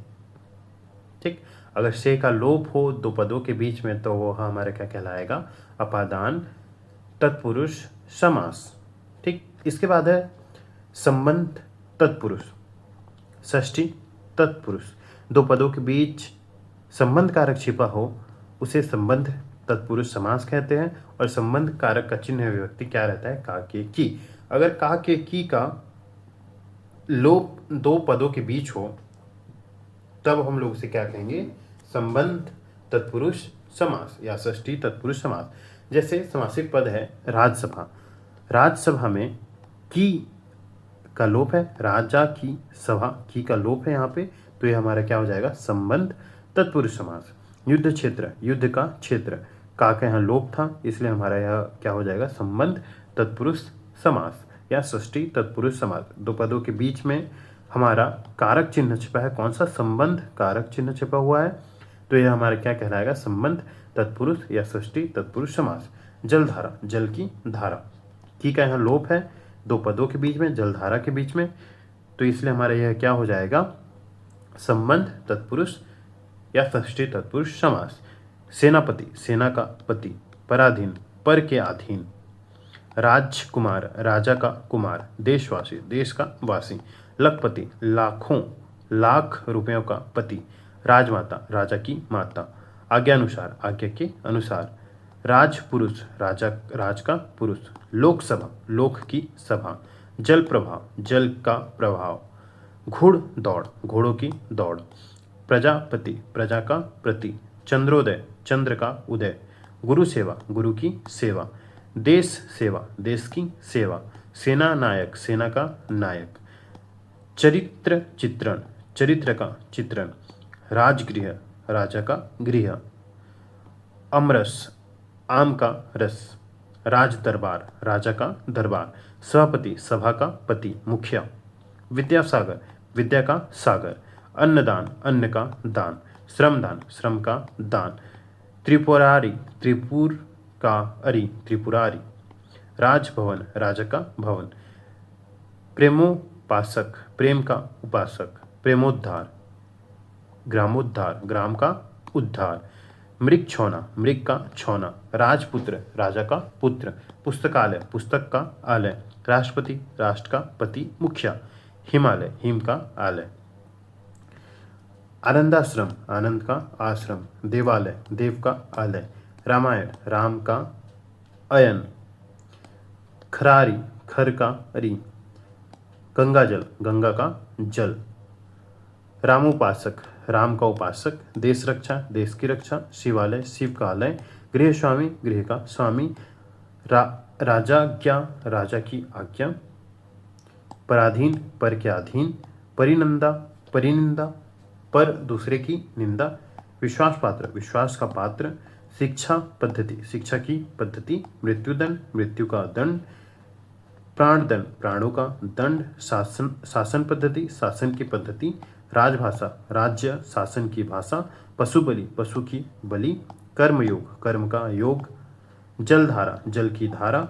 ठीक, अगर से का लोप हो दो पदों के बीच में तो वो हमारा क्या कहलाएगा, अपादान तत्पुरुष समास। ठीक, इसके बाद है संबंध तत्पुरुष षष्ठी तत्पुरुष। दो पदों के बीच संबंध कारक छिपा हो उसे संबंध तत्पुरुष समास कहते हैं। और संबंध कारक का चिन्ह विभक्ति क्या रहता है, का के की। अगर का के की का लोप दो पदों के बीच हो तब हम लोग उसे क्या कहेंगे, संबंध तत्पुरुष समास या षष्ठी तत्पुरुष समास। जैसे समासिक पद है राजसभा, राजसभा में की का लोप है। राजा की सभा, की का लोप है यहाँ पे, तो ये हमारा क्या हो जाएगा, संबंध तत्पुरुष समास। युद्ध क्षेत्र, युद्ध का क्षेत्र, का यहाँ लोप था इसलिए हमारा यह क्या हो जाएगा, संबंध तत्पुरुष समास या षष्ठी तत्पुरुष समास। दो पदों के बीच में हमारा कारक चिन्ह छिपा है, कौन सा, संबंध कारक चिन्ह छिपा हुआ है, तो यह हमारा क्या कहलाएगा, संबंध तत्पुरुष या षष्ठी तत्पुरुष समास। जलधारा, जल की धारा, की का यहाँ लोप है दो पदों के बीच में, जलधारा के बीच में, तो इसलिए हमारा यह क्या हो जाएगा, संबंध तत्पुरुष या षष्ठी तत्पुरुष समास। सेनापति, सेना का पति। पराधीन, पर के अधीन। राजकुमार, राजा का कुमार। देशवासी, देश का वासी। लखपति, लाखों लाख रुपयों का पति। राजमाता, राजा की माता। आज्ञानुसार, आज्ञा के अनुसार। राजपुरुष, राजा, राज का पुरुष। लोकसभा, लोक की सभा। जल प्रभाव, जल का प्रभाव। घुड़ दौड़, घोड़ों की दौड़। प्रजापति, प्रजा का प्रति। चंद्रोदय, चंद्र का उदय। गुरु सेवा, गुरु की सेवा। देश सेवा, देश की सेवा। सेना नायक, सेना का नायक। चरित्र चित्रण, चरित्र का चित्रण। राजगृह, राजा का गृह। अमरस, आम का रस। राज दरबार, राजा का दरबार। सभापति, सभा का पति, मुखिया। विद्यासागर, विद्या का सागर। अन्नदान, अन्न का दान। श्रमदान, श्रम का दान। त्रिपुरारी, त्रिपुर का अरि, त्रिपुरारी। राजभवन, राजा का भवन। प्रेमोपासक, प्रेम का उपासक। प्रेमोद्धार, ग्रामोद्धार, ग्राम का उद्धार। मृग छौना, मृग का छौना। राजपुत्र, राजा का पुत्र। पुस्तकालय, पुस्तक का आलय। राष्ट्रपति, राष्ट्र का पति, मुखिया। हिमालय, हिम का आलय। आनंदाश्रम, आनंद का आश्रम। देवालय, देव का आलय। रामायण, राम का अयन। खरारी, खर का री। गंगाजल, गंगा का जल। रामोपासक, राम का उपासक। देश रक्षा, देश की रक्षा। शिवालय, शिव का आलय। गृह स्वामी, गृह का स्वामी। राजाज्ञा, राजा की आज्ञा। पराधीन, पर के अधीन। परिनंदा, परिनिंदा, पर दूसरे की निंदा। विश्वास पात्र, विश्वास का पात्र। शिक्षा पद्धति, शिक्षा की पद्धति। मृत्युदंड, मृत्यु का दंड। प्राणदंड, प्राणों का दंड। शासन, शासन पद्धति, शासन की पद्धति। राजभाषा, राज्य शासन की भाषा। पशु बलि, पशु की बलि। कर्मयोग, कर्म का योग। जलधारा, जल की धारा।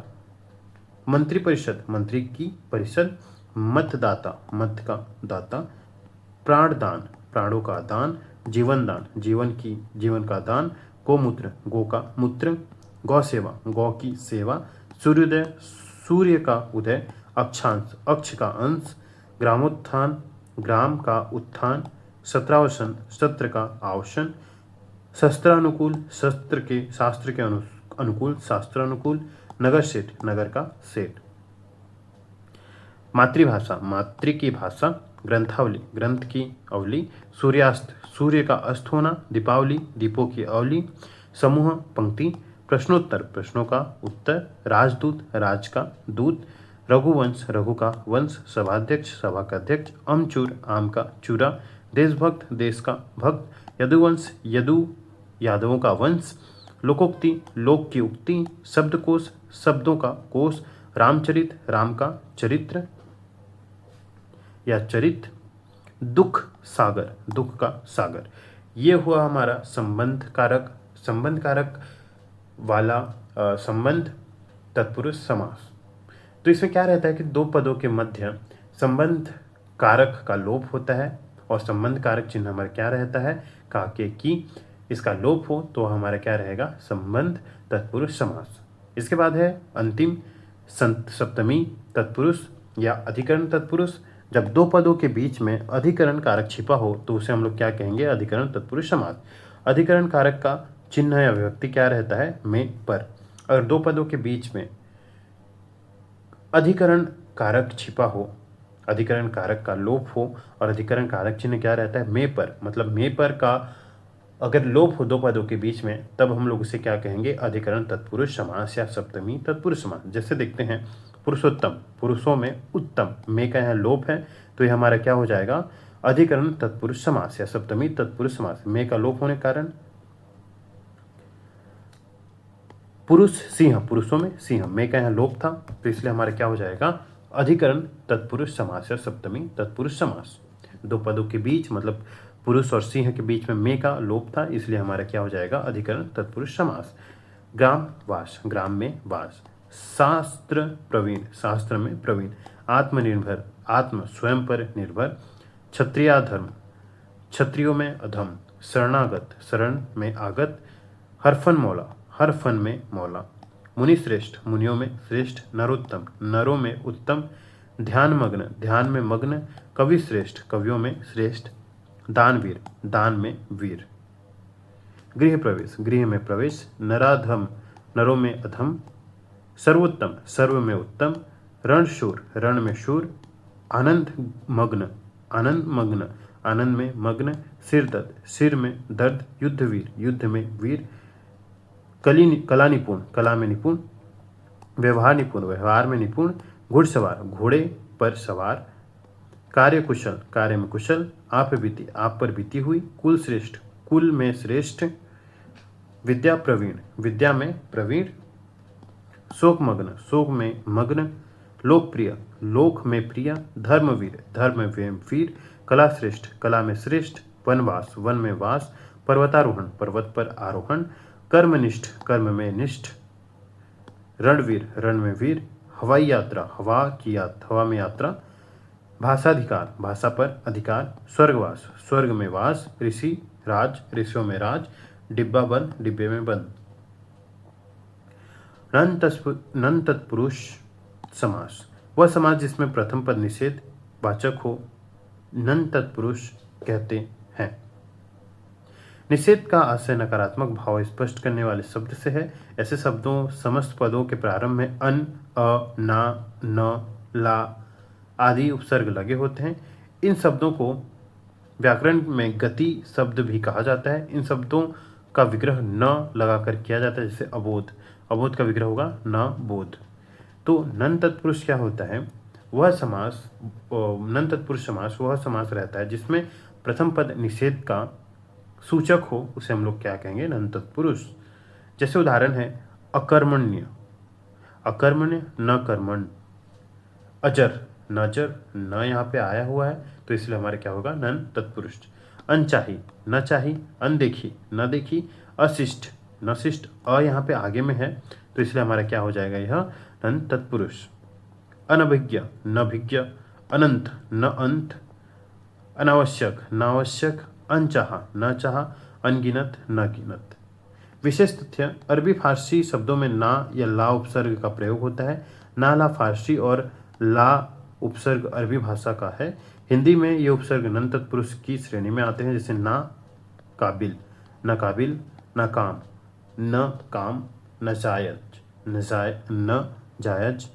मंत्रिपरिषद, मंत्री की परिषद। मतदाता, मत का दाता। प्राणदान, प्राणों का दान। जीवन दान, जीवन की, जीवन का दान। गोमूत्र, गो का मूत्र। गौ सेवा, गौ की सेवा। सूर्योदय, सूर्य का उदय। अक्षांश, अक्ष का अंश। ग्रामोत्थान, ग्राम का उत्थान। सत्रावसन, सत्र का आवसन। शस्त्रानुकूल, शस्त्र के, शास्त्र के अनुकूल, शास्त्रानुकूल। नगर सेठ, नगर का सेठ। मातृभाषा, मातृ की भाषा। ग्रंथावली, ग्रंथ की अवली। सूर्यास्त, सूर्य का अस्त होना। दीपावली, दीपों की अवली। समूह, पंक्ति। प्रश्नोत्तर, प्रश्नों का उत्तर। राजदूत, राज का दूत। रघुवंश, रघु का वंश। सभाध्यक्ष, सभा का अध्यक्ष। अमचूर, आम का चूरा। देशभक्त, देश का भक्त। यदुवंश, यदु, यादवों का वंश। लोकोक्ति, लोक की उक्ति। शब्दकोश, शब्दों का कोश। रामचरित, राम का चरित्र या चरित। दुख सागर, दुख का सागर। ये हुआ हमारा संबंध कारक, संबंध कारक वाला संबंध तत्पुरुष समास। तो इसमें क्या रहता है कि दो पदों के मध्य संबंध कारक का लोप होता है और संबंध कारक चिन्ह हमारा क्या रहता है, का के की। इसका लोप हो तो हमारा क्या रहेगा, संबंध तत्पुरुष समास। इसके बाद है अंतिम सप्तमी तत्पुरुष या अधिकरण तत्पुरुष। जब दो पदों के बीच में अधिकरण कारक छिपा हो तो उसे हम लोग क्या कहेंगे, अधिकरण तत्पुरुष समास। अधिकरण कारक का चिन्ह या विभक्ति क्या रहता है, में, पर। अगर दो पदों के बीच में अधिकरण कारक छिपा हो, अधिकरण कारक का लोप हो और अधिकरण कारक चिन्ह क्या रहता है, में पर, मतलब में पर का अगर लोप हो दो पदों के बीच में, तब हम लोग उसे क्या कहेंगे, अधिकरण तत्पुरुष समास या सप्तमी तत्पुरुष समास। जैसे देखते हैं पुरुषोत्तम, पुरुषों में उत्तम, में का यहाँ लोप है तो ये हमारा क्या हो जाएगा, अधिकरण तत्पुरुष समास या सप्तमी तत्पुरुष समास। में का लोप होने के कारण पुरुष सिंह, पुरुषों में सिंह, में का यहाँ लोप था तो इसलिए हमारा क्या हो जाएगा, अधिकरण तत्पुरुष समास या सप्तमी तत्पुरुष समास। दो पदों के बीच मतलब पुरुष और सिंह के बीच में में का लोप था, इसलिए हमारा क्या हो जाएगा, अधिकरण तत्पुरुष समास। ग्राम वास, ग्राम में वास। शास्त्र प्रवीण, शास्त्र में प्रवीण। आत्मनिर्भर, आत्म स्वयं पर निर्भर। क्षत्रियाधर्म, क्षत्रियों में अधम। शरणागत, शरण में आगत। हरफन मौला, हर फन में मौला। मुनिश्रेष्ठ, मुनियों में श्रेष्ठ। नरोत्तम, नरों में उत्तम। ध्यान मग्न, ध्यान में मग्न। कवि श्रेष्ठ, कवियों में श्रेष्ठ। दानवीर, दान में वीर। गृह प्रवेश, गृह में प्रवेश। नराधम, नरों में अधम, सर्वोत्तम, सर्व में उत्तम, रणशूर, रण में शूर, आनंद मग्न, आनंद मग्न, आनंद में मग्न, सिर दर्द, सिर में दर्द, युद्धवीर, युद्ध में वीर, कला निपुण, कला में निपुण, व्यवहार निपुण, व्यवहार में निपुण, घुड़सवार, घोड़े पर सवार, कार्य कुशल, कार्य में कुशल, आप बीती, आप पर बीती हुई, कुल श्रेष्ठ, कुल में श्रेष्ठ, विद्या प्रवीण, विद्या में प्रवीण, शोकमग्न, शोक में मग्न, लोकप्रिय, लोक में प्रिय, धर्मवीर, धर्म में वीर, कला श्रेष्ठ, कला में श्रेष्ठ, वनवास, वन में वास, पर्वतारोहण, पर्वत पर आरोहण, कर्मनिष्ठ, कर्म में निष्ठ, रणवीर, रण में वीर, हवाई यात्रा, हवा में यात्रा, भाषाधिकार, भाषा पर अधिकार, स्वर्गवास, स्वर्ग में वास, ऋषि, राज, ऋषियों में राज, डिब्बा बंद, डिब्बे में बंद। नन तत्पुरुष समास, वह समास जिसमें प्रथम पद निषेध वाचक हो, नन तत्पुरुष कहते हैं। निषेध का आशय नकारात्मक भाव स्पष्ट करने वाले शब्द से है। ऐसे शब्दों समस्त पदों के प्रारंभ में अन, अ, ना, न, ला आदि उपसर्ग लगे होते हैं। इन शब्दों को व्याकरण में गति शब्द भी कहा जाता है। इन शब्दों का विग्रह न लगाकर किया जाता है, जैसे अबोध, अबोध का विग्रह होगा न बोध। तो नन तत्पुरुष क्या होता है, वह समास, नन तत्पुरुष समास वह समास रहता है जिसमें प्रथम पद निषेध का सूचक हो, उसे हम लोग क्या कहेंगे, नन तत्पुरुष। जैसे उदाहरण है अकर्मण्य, अकर्मण्य, न कर्मण, अजर, नजर, न यहाँ पे आया हुआ है तो इसलिए हमारे क्या होगा, नन तत्पुरुष। अनचाही, न चाही, अनदेखी, न देखी, अशिष्ट, न शिष्ट, अ यहाँ पे आगे में है तो इसलिए हमारा क्या हो जाएगा, यह नन तत्पुरुष। अनभिज्ञ, न भिज्ञ, अनंत, न अंत, अनावश्यक, नावश्यक, अनचाहा, न चाहा, अनगिनत, न गिनत। विशेष तथ्य, अरबी फारसी शब्दों में ना या ला उपसर्ग का प्रयोग होता है। ना ला फारसी और ला उपसर्ग अरबी भाषा का है। हिंदी में ये उपसर्ग नन तत्पुरुष की श्रेणी में आते हैं, जैसे ना काबिल, न काबिल, न काम, न काम, न जायज, न जायज,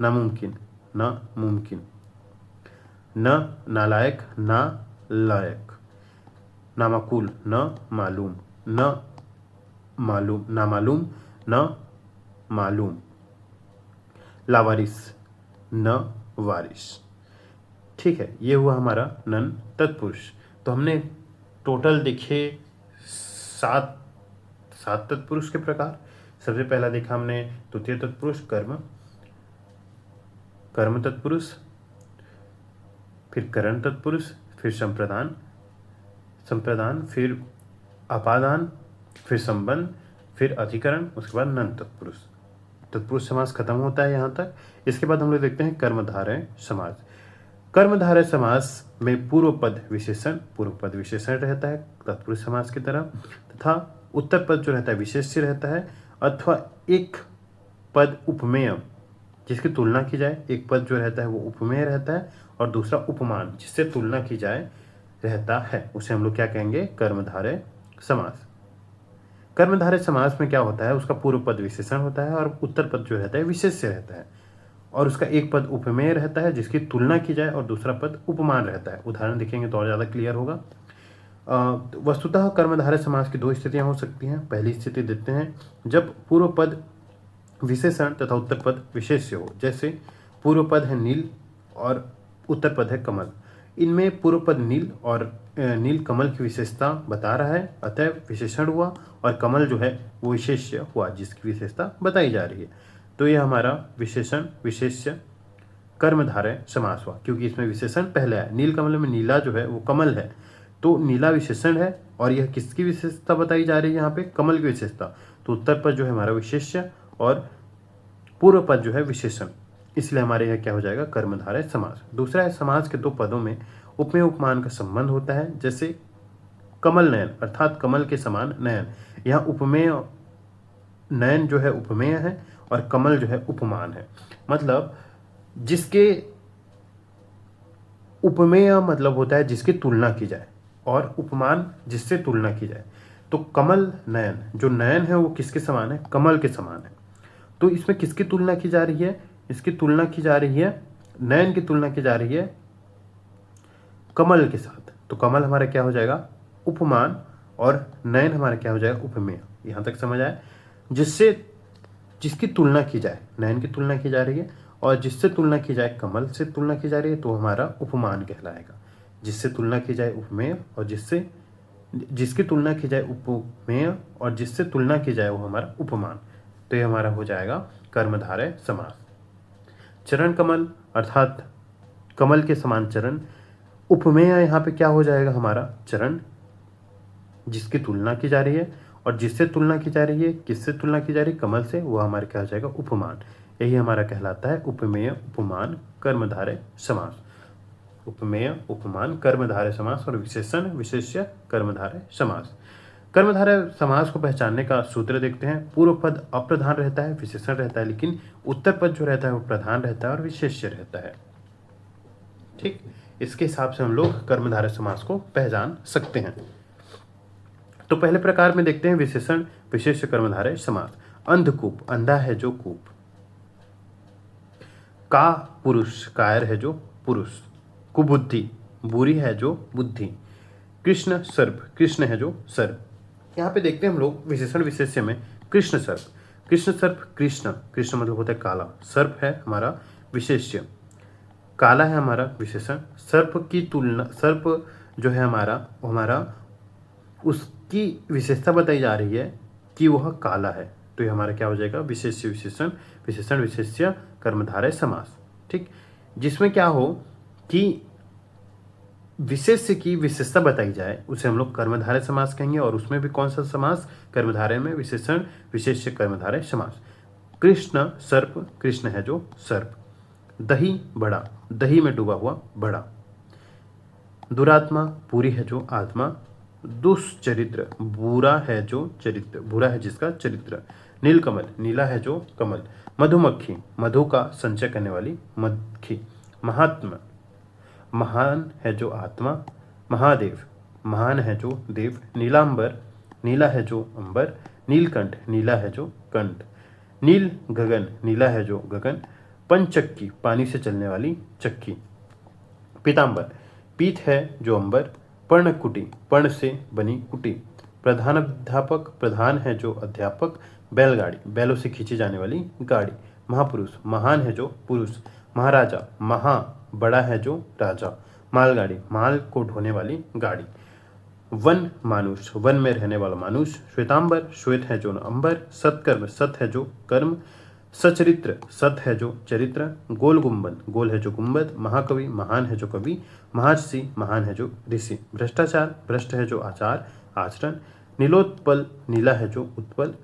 नामुमकिन, न मुमकिन, न नालायक, ना लायक, नामाकुल, न मालूम, न मालूम, नामालूम, न मालूम, लावारिस, न वारिस। ठीक है, ये हुआ हमारा नन तत्पुरुष। तो हमने टोटल देखे सात तत्पुरुष के प्रकार। सबसे पहला देखा हमने तृतीय तत्पुरुष कर्म तत्पुरुष, फिर करण तत्पुरुष, फिर संप्रदान, फिर अपादान, फिर संबंध, फिर अधिकरण, उसके बाद नन तत्पुरुष। तत्पुरुष समास खत्म होता है यहाँ तक। इसके बाद हम लोग देखते हैं कर्मधारय समास। कर्मधारय समास में पूर्व पद विशेषण रहता है तत्पुरुष समास की तरह, तथा उत्तर पद जो रहता है विशेष्य रहता है, अथवा एक पद उपमेय जिसकी तुलना की जाए, एक पद जो रहता है वो उपमेय रहता है और दूसरा उपमान जिससे तुलना की जाए रहता है, उसे हम लोग क्या कहेंगे, कर्मधारय समास। कर्मधारय समास में क्या होता है, उसका पूर्व पद विशेषण होता है और उत्तर पद जो रहता है विशेष्य रहता है, और उसका एक पद उपमेय रहता है जिसकी तुलना की जाए और दूसरा पद उपमान रहता है। उदाहरण देखेंगे तो और ज़्यादा क्लियर होगा। वस्तुतः कर्मधारय समास की दो स्थितियां हो सकती हैं। पहली स्थिति देते हैं जब पूर्व पद विशेषण तथा उत्तर पद विशेष्य हो। जैसे पूर्व पद है नील और उत्तर पद है कमल। इनमें पूर्व पद नील और नील कमल की विशेषता बता रहा है, अतः विशेषण हुआ, और कमल जो है वो विशेष्य हुआ जिसकी विशेषता बताई जा रही है। तो यह हमारा विशेषण विशेष्य कर्मधारय समास हुआ, क्योंकि इसमें विशेषण पहले है। नील कमल में नीला जो है वो कमल है, तो नीला विशेषण है और यह किसकी विशेषता बताई जा रही है, यहाँ पे कमल की विशेषता। तो उत्तर पद जो है हमारा विशेष्य और पूर्व पद जो है विशेषण, इसलिए हमारे यहाँ क्या हो जाएगा, कर्मधारय समास। दूसरा है समास के दो पदों में उपमेय उपमान का संबंध होता है। जैसे कमल नयन अर्थात कमल के समान नयन, यहाँ उपमेय नयन जो है उपमेय है और कमल जो है उपमान है। मतलब जिसके उपमेय मतलब होता है जिसकी तुलना की जाए, और उपमान जिससे तुलना की जाए। तो कमल नयन, जो नयन है वो किसके समान है? कमल के समान है। तो इसमें किसकी तुलना की जा रही है? इसकी तुलना की जा रही है, नयन की तुलना की जा रही है कमल के साथ। तो कमल हमारा क्या हो जाएगा? उपमान, और नयन हमारा क्या हो जाएगा? उपमेय। यहां तक समझ आया? जिससे जिसकी तुलना की जाए, नयन की तुलना की जा रही है, और जिससे तुलना की जाए कमल से तुलना की जा रही है, तो हमारा उपमान कहलाएगा। जिससे तुलना की जाए उपमेय, और जिसकी तुलना की जाए उपमेय, और जिससे तुलना की जाए वो हमारा उपमान। तो ये हमारा हो जाएगा कर्मधारय समास। चरण कमल अर्थात कमल के समान चरण। उपमेय यहाँ पे क्या हो जाएगा? हमारा चरण, जिसकी तुलना की जा रही है, और जिससे तुलना की जा रही है, किससे तुलना की जा रही है? कमल से। वो हमारा क्या हो जाएगा? उपमान। यही हमारा कहलाता है उपमेय उपमान कर्मधारय समास। उपमेय उपमान कर्मधारय समास और विशेषण विशेष्य कर्मधारय समास। कर्मधारय समास को पहचानने का सूत्र देखते हैं। पूर्व पद अप्रधान रहता है, विशेषण रहता है, लेकिन उत्तर पद जो रहता है वो प्रधान रहता है और विशेष्य रहता है। ठीक, इसके हिसाब से हम लोग कर्मधारय समास को पहचान सकते हैं। तो पहले प्रकार में देखते हैं विशेषण विशेष्य कर्मधारय समास। अंधकूप, अंधा है जो कूप। का पुरुष, कायर है जो पुरुष। कुबुद्धि, बुरी है जो बुद्धि। कृष्ण सर्प, कृष्ण है जो सर्प। यहाँ पे देखते हैं हम लोग विशेषण विशेष्य में कृष्ण सर्प। कृष्ण सर्प, कृष्ण, कृष्ण मतलब होता है काला, सर्प है हमारा विशेष्य, काला है हमारा विशेषण। सर्प की तुलना, सर्प जो है हमारा उसकी विशेषता बताई जा रही है कि वह काला है। तो ये हमारा क्या हो जाएगा? विशेष्य विशेषण विशेषण विशेष्य कर्मधारय समास। ठीक, जिसमें क्या हो कि विशेष्य की विशेषता बताई जाए उसे हम लोग कर्मधारय समास कहेंगे। और उसमें भी कौन सा समास? कर्मधारय में विशेषण विशेष्य कर्मधारय समास। कृष्ण सर्प, कृष्ण है जो सर्प। दही बड़ा, दही में डूबा हुआ बड़ा। दुरात्मा, बुरी है जो आत्मा। दुष्चरित्र, बुरा है जो चरित्र, बुरा है जिसका चरित्र। नीलकमल, नीला है जो कमल। मधुमक्खी, मधु का संचय करने वाली मक्खी। महात्मा, महान है जो आत्मा। महादेव, महान है जो देव। नीलांबर, नीला है जो अंबर। नीलकंठ, नीला है जो कंठ। नील गगन, नीला है जो गगन। पंचक्की, पानी से चलने वाली चक्की। पीतांबर, पीत है जो अंबर। पर्णकुटी, पर्ण से बनी कुटी। प्रधानाध्यापक, प्रधान है जो अध्यापक। बैलगाड़ी, बैलों से खींची जाने वाली गाड़ी। महापुरुष, महान है जो पुरुष। महाराजा, महा बड़ा है जो राजा। मालगाड़ी, माल को ढोने वाली गाड़ी। वन मानुष, वन में रहने वाला मानुष। श्वेतांबर, श्वेत है जो अंबर। सत्कर्म, सत है जो कर्म। सचरित्र, सत है जो चरित्र। गोल गुंबद, गोल है जो गुंबद। महाकवि, महान है जो कवि। महर्षि, महान है जो ऋषि। भ्रष्टाचार, भ्रष्ट है जो आचार आचरण। नीलोत्पल, नीला है जो उत्पल।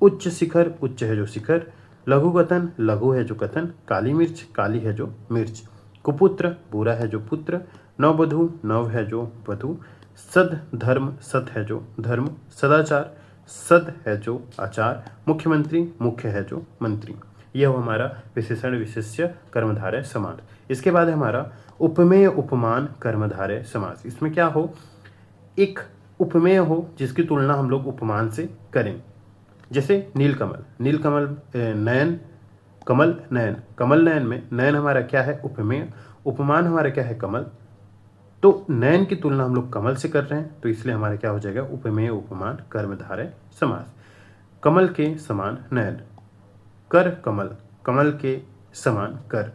उच्च शिखर, उच्च है जो शिखर। लघु कथन, लघु है जो कथन। काली मिर्च, काली है जो मिर्च। कुपुत्र, बुरा है जो पुत्र। नववधु, नव है जो वधु। सद धर्म, सत है जो धर्म। सदाचार, सद है जो आचार। मुख्यमंत्री, मुख्य है जो मंत्री। यह हो हमारा विशेषण विशेष्य कर्मधारय समास। इसके बाद हमारा उपमेय उपमान कर्मधारय समास। इसमें क्या हो? एक उपमेय हो जिसकी तुलना हम लोग उपमान से करें। जैसे नीलकमल, नीलकमल नयन, कमल नयन, कमल नयन में नयन हमारा क्या है? उपमेय। उपमान हमारा क्या है? कमल। तो नयन की तुलना हम लोग कमल से कर रहे हैं, तो इसलिए हमारा क्या हो जाएगा? उपमेय उपमान कर्मधारय समास। कमल के समान नयन। कर कमल, कमल के समान कर।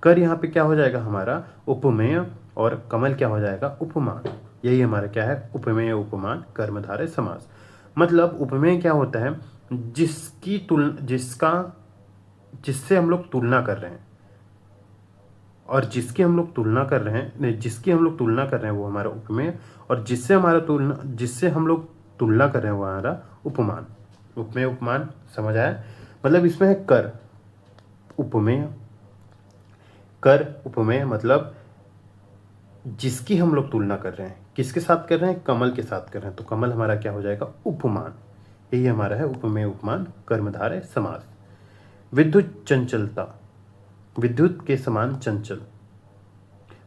कर यहाँ पे क्या हो जाएगा? हमारा उपमेय, और कमल क्या हो जाएगा? उपमान। यही हमारा क्या है? उपमेय उपमान कर्मधारय समास। मतलब उपमेय क्या होता है? जिसकी तुलना, जिससे हम लोग तुलना कर रहे हैं, और जिसकी हम लोग तुलना कर रहे हैं, नहीं, जिसकी हम लोग तुलना कर रहे हैं वो हमारा उपमेय, और जिससे हम लोग तुलना कर रहे हैं वो हमारा उपमान। उपमेय उपमान समझ आया? मतलब इसमें है कर उपमेय, कर उपमेय मतलब जिसकी हम लोग तुलना कर रहे हैं, किसके साथ कर रहे हैं? कमल के साथ कर रहे हैं, तो कमल हमारा क्या हो जाएगा? उपमान। यही हमारा है उपमेय उपमान कर्मधारय समास। विद्युत चंचलता, विद्युत के समान चंचल।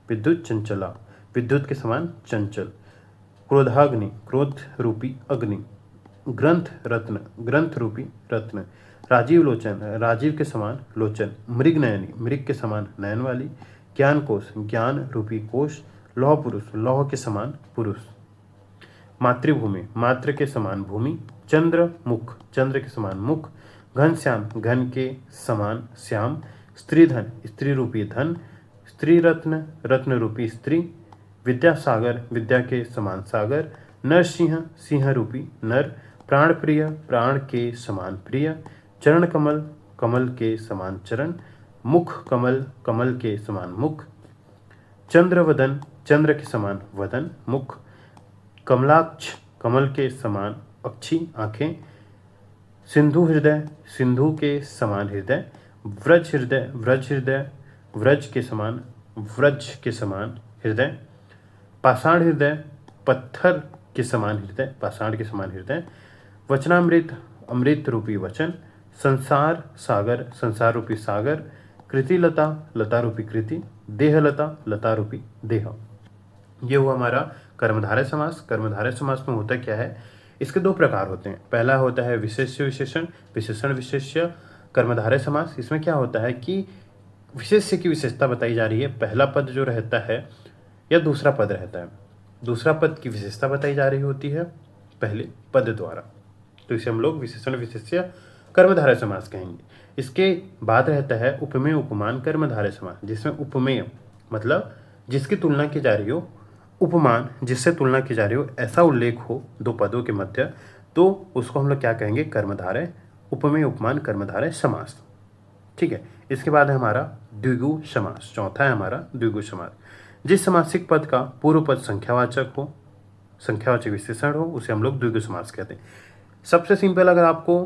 विद्युत चंचला, विद्युत के समान चंचल। क्रोधाग्नि, क्रोध रूपी अग्नि। ग्रंथ रत्न, ग्रंथ रूपी रत्न। राजीव लोचन, राजीव के समान लोचन। मृग नयनी, मृग के समान नयन वाली। ज्ञान कोश, ज्ञान रूपी कोश। लौह पुरुष, लौह के समान पुरुष। मातृभूमि, मातृ के समान भूमि। चंद्र मुख, चंद्र के समान मुख। घनश्याम, घन के समान श्याम। स्त्रीधन, स्त्री रूपी धन। स्त्री रत्न, रत्न रूपी स्त्री। विद्यासागर, विद्या के समान सागर। नरसिंह, सिंह रूपी नर। प्राण प्रिय, प्राण के समान प्रिय। चरण कमल, कमल के समान चरण। मुख कमल, कमल के समान मुख। चंद्रवदन, चंद्र के समान वदन मुख। कमलाक्ष, कमल के समान अक्षी आंखें। सिंधु हृदय, सिंधु के समान हृदय। व्रज हृदय, व्रज हृदय, व्रज के समान, व्रज के समान हृदय। पाषाण हृदय, पत्थर के समान हृदय, पाषाण के समान हृदय। वचनामृत, अमृत रूपी वचन। संसार सागर, संसार रूपी सागर। कृतिलता, लता रूपी कृति। देहलता, लता रूपी देह। ये हुआ हमारा कर्मधारय समास। कर्मधारय समास में होता क्या है, इसके दो प्रकार होते हैं। पहला होता है विशेष्य विशेषण, विशेषण विशेष्य कर्मधारय समास। इसमें क्या होता है कि विशेष्य की विशेषता बताई जा रही है। पहला पद जो रहता है या दूसरा पद रहता है, दूसरा पद की विशेषता बताई जा रही होती है पहले पद द्वारा, तो इसे हम लोग विशेषण विशेष्य कर्मधारय समास कहेंगे। इसके बाद रहता है उपमेय उपमान कर्मधारय समास, जिसमें उपमेय मतलब जिसकी तुलना की जा रही हो, उपमान जिससे तुलना की जा रही हो, ऐसा उल्लेख हो दो पदों के मध्य, तो उसको हम लोग क्या कहेंगे, कर्मधारय, उपमेय उपमान कर्मधारय समास। ठीक है। इसके बाद है हमारा द्विगु समास, चौथा है हमारा द्विगु समास। जिस समासिक पद का पूर्व पद संख्यावाचक हो, संख्यावाचक विशेषण हो, उसे हम लोग द्विगु समास कहते हैं। सबसे सिंपल, अगर आपको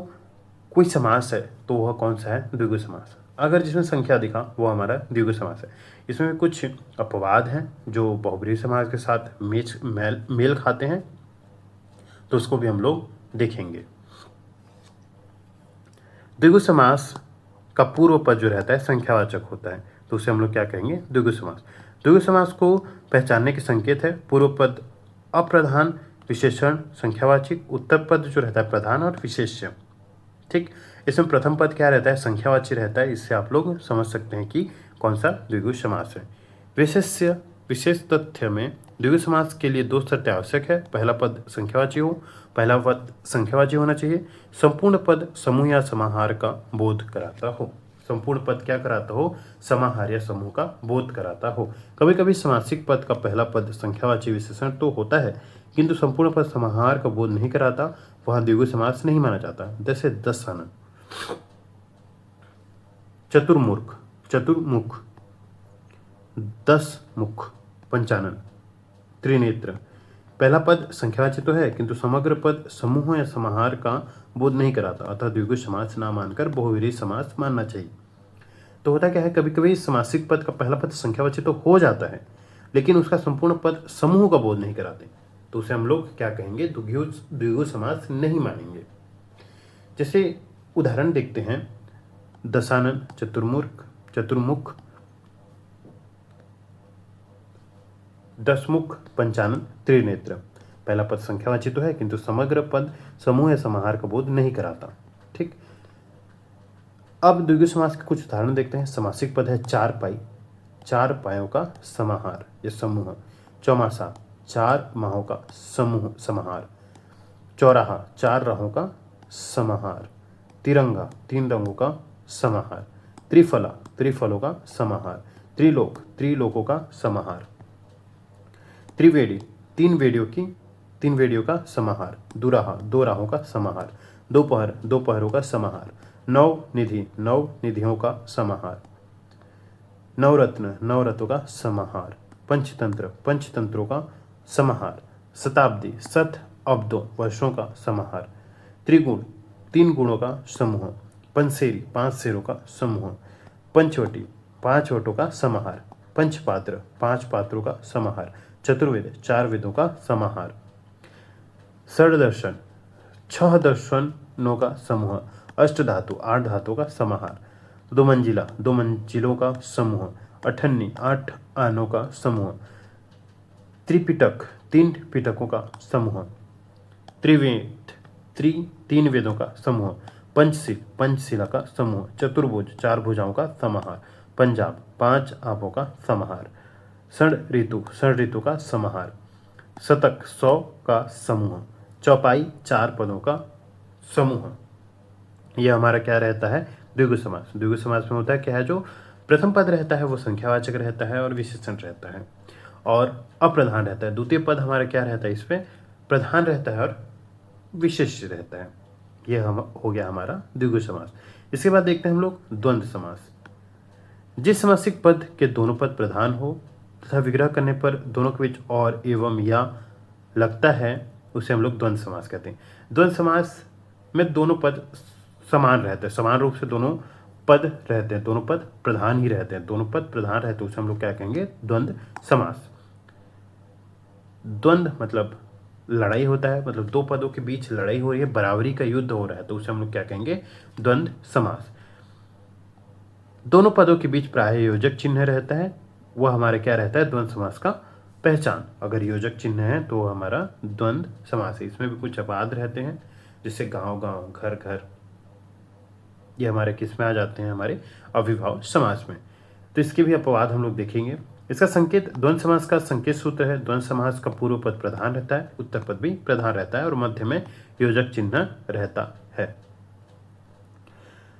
कोई समास है तो वह कौन सा है, द्विगु समास। अगर जिसमें संख्या दिखा वो हमारा द्विगु समास है। इसमें कुछ अपवाद हैं जो बहुब्रीहि समास के साथ मेल खाते हैं, तो उसको भी हम लोग देखेंगे। द्विगु समास का पूर्व पद जो रहता है संख्यावाचक होता है, तो उसे हम लोग क्या कहेंगे, द्विगु समास। द्विगु समास को पहचानने के संकेत है पूर्व पद अप्रधान, विशेषण संख्यावाचक, उत्तर पद जो रहता है प्रधान और विशेष्य। ठीक, इसमें प्रथम पद क्या रहता है, संख्यावाची रहता है। इससे आप लोग समझ सकते हैं कि कौन सा द्विगु समास है। विशेष्य, विशेष तथ्य में द्विगु समास के लिए दो शर्तें आवश्यक है। पहला पद संख्यावाची हो, पहला पद संख्यावाची होना चाहिए। संपूर्ण पद समूह या समाहार का बोध कराता हो। संपूर्ण पद क्या कराता हो, समाहार या समूह का बोध कराता हो। कभी कभी समासिक पद का पहला पद संख्यावाची विशेषण तो होता है, किंतु संपूर्ण पद समाहार का बोध नहीं कराता, वहां द्विगु समास नहीं माना जाता। जैसे दशानन, चतुर्मुख, चतुर्मुख, दस मुख, पंचानन, त्रिनेत्र। पहला पद संख्यावाची तो है, किंतु समग्र पद समूह या समाहार का बोध नहीं कराता, अतः द्विगु समास ना मानकर बहुव्रीहि समास मानना चाहिए। तो होता क्या है, कभी कभी समासिक पद का पहला पद संख्यावाची तो हो जाता है, लेकिन उसका संपूर्ण पद समूह का बोध नहीं कराते, तो उसे हम लोग क्या कहेंगे, द्विगु समास नहीं मानेंगे। जैसे उदाहरण देखते हैं, दशानन, चतुर्मुख, चतुर्मुख, दसमुख, पंचानन, त्रिनेत्र। पहला पद संख्यावाची तो है, किंतु समग्र पद समूह या समाहार का बोध नहीं कराता। ठीक, अब द्विगु समास के कुछ उदाहरण देखते हैं। समासिक पद है चार पाई, चार पायों का समाहार या समूह। चौमासा, चार माहों का समूह समाहार। चौराहा, चार राहों का समाहार। तिरंगा, तीन रंगों का समाहार। त्रिफला, त्रिफलों का समाहार। त्रिलोक, त्रिलोकों का समाहार। त्रिवेणी, तीन वेदियों का समाहार। दुराहा, दो राहों का समाहार। दोपहर, दो पहरों का समाहार। नवनिधि, नव निधियों का समाहार। नवरत्न, नवरत्नों का समाहार। पंचतंत्र, पंचतंत्रों का समाहार। शताब्दी, शत अब्दों वर्षों का समाहार। त्रिगुण, तीन गुणों का समूह। पंचसेरी, पांच शेरों का समूह। पंचवटी, पांच वटों का समाहार। पंचपात्र, पांच पात्रों का समाहार। चतुर्वेद, चार वेदों का समाहार। षड्दर्शन, छह दर्शनों का समूह। अष्टधातु, आठ धातुओं का समाहार। दो मंजिला, दो मंजिलों का समूह। अठन्नी, आठ आनों का समूह। त्रिपिटक, तीन पिटकों का समूह। त्रिवेद, स्त्री 3 वेदों का समूह, पंचशील पंचशिला का समूह, चतुर्भुज 4 भुजाओं का समाहार, पंजाब 5 आपों का समाहार, षण ऋतु का समाहार, शतक 100 का समूह, चौपाई 4 पदों का समूह। यह हमारा क्या रहता है? द्विगु समास। द्विगु समास में होता है क्या है, जो प्रथम पद रहता है वो संख्यावाचक रहता है और विशेषण रहता है और अप्रधान रहता है। द्वितीय पद हमारा क्या रहता है, इसमें प्रधान रहता है और विशेष रहता है। यह हम हो गया हमारा द्विगु समास। इसके बाद देखते हैं हम लोग द्वंद्व समास। जिस समासिक पद के दोनों पद प्रधान हो तथा विग्रह करने पर दोनों के बीच और एवं या लगता है उसे हम लोग द्वंद्व समास कहते हैं। द्वंद्व समास में दोनों पद समान रहते हैं, समान रूप से दोनों पद रहते हैं, दोनों पद प्रधान ही रहते हैं, दोनों पद प्रधान रहते हैं, उसे हम लोग क्या कहेंगे? द्वंद्व समास। द्वंद्व मतलब लड़ाई होता है, मतलब दो पदों के बीच लड़ाई हो रही है, बराबरी का युद्ध हो रहा है, तो उसे हम लोग क्या कहेंगे? द्वंद्व समास। दोनों पदों के बीच प्राय योजक चिन्ह रहता है, वह हमारे क्या रहता है? द्वंद्व समास का पहचान। अगर योजक चिन्ह है तो हमारा द्वंद्व समास है। इसमें भी कुछ अपवाद रहते हैं, जैसे गांव गांव, घर घर, ये हमारे किस में आ जाते हैं? हमारे अविभाव समास में। तो इसके भी अपवाद हम लोग देखेंगे। इसका संकेत, द्वंद्व समास का संकेत सूत्र है, द्वंद्व समास का पूर्व पद प्रधान रहता है, उत्तर पद भी प्रधान रहता है और मध्य में योजक चिन्ह रहता है।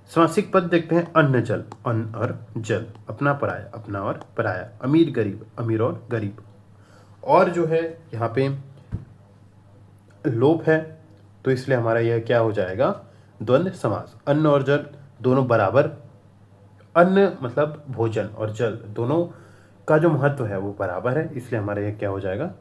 समासिक पद देखते हैं। अन्न जल, अन्न और जल, अपना पराया, अपना और पराया, अमीर गरीब, अमीर और गरीब। और जो है यहाँ पे लोप है, तो इसलिए हमारा यह क्या हो जाएगा? द्वंद्व समास। अन्न और जल दोनों बराबर, अन्न मतलब भोजन और जल दोनों का जो महत्व है वो बराबर है, इसलिए हमारा यह क्या हो जाएगा?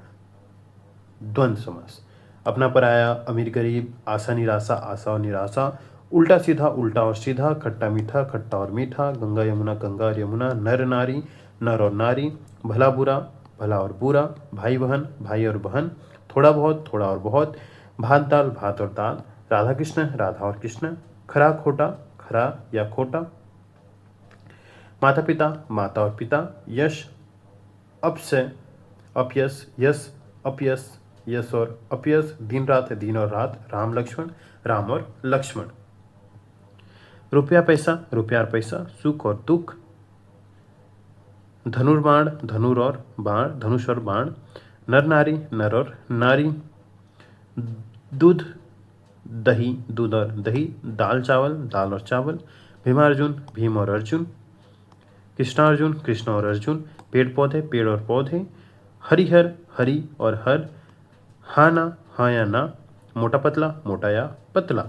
द्वंद्व समास। अपना पराया, अमीर गरीब, आशा निराशा, आशा और निराशा, उल्टा सीधा, उल्टा और सीधा, खट्टा मीठा, खट्टा और मीठा, गंगा यमुना, गंगा और यमुना, नर नारी, नर और नारी, भला बुरा, भला और बुरा, भाई बहन, भाई और बहन, थोड़ा बहुत, थोड़ा और बहुत, भात दाल, भात और दाल, राधा कृष्ण, राधा और कृष्ण, खरा खोटा, खरा या खोटा, माता पिता, माता और पिता, यश, अपस्य, अपयश, यश, अपयश, यश और अपयश, दिन रात, दिन और रात, राम लक्ष्मण, राम और लक्ष्मण, रुपया पैसा, रुपया और पैसा, सुख और दुख, धनुर्बाण, धनुर और बाण, धनुष और बाण, नर नारी, नर और नारी, दूध दही, दूध और दही, दाल चावल, दाल और चावल, भीमार्जुन, भीम और अर्जुन, कृष्णार्जुन, कृष्ण और अर्जुन, पेड़ पौधे, पेड़ और पौधे, हरिहर, हरि और हर, हाँ ना, हाँ या ना, मोटा पतला, मोटा या पतला,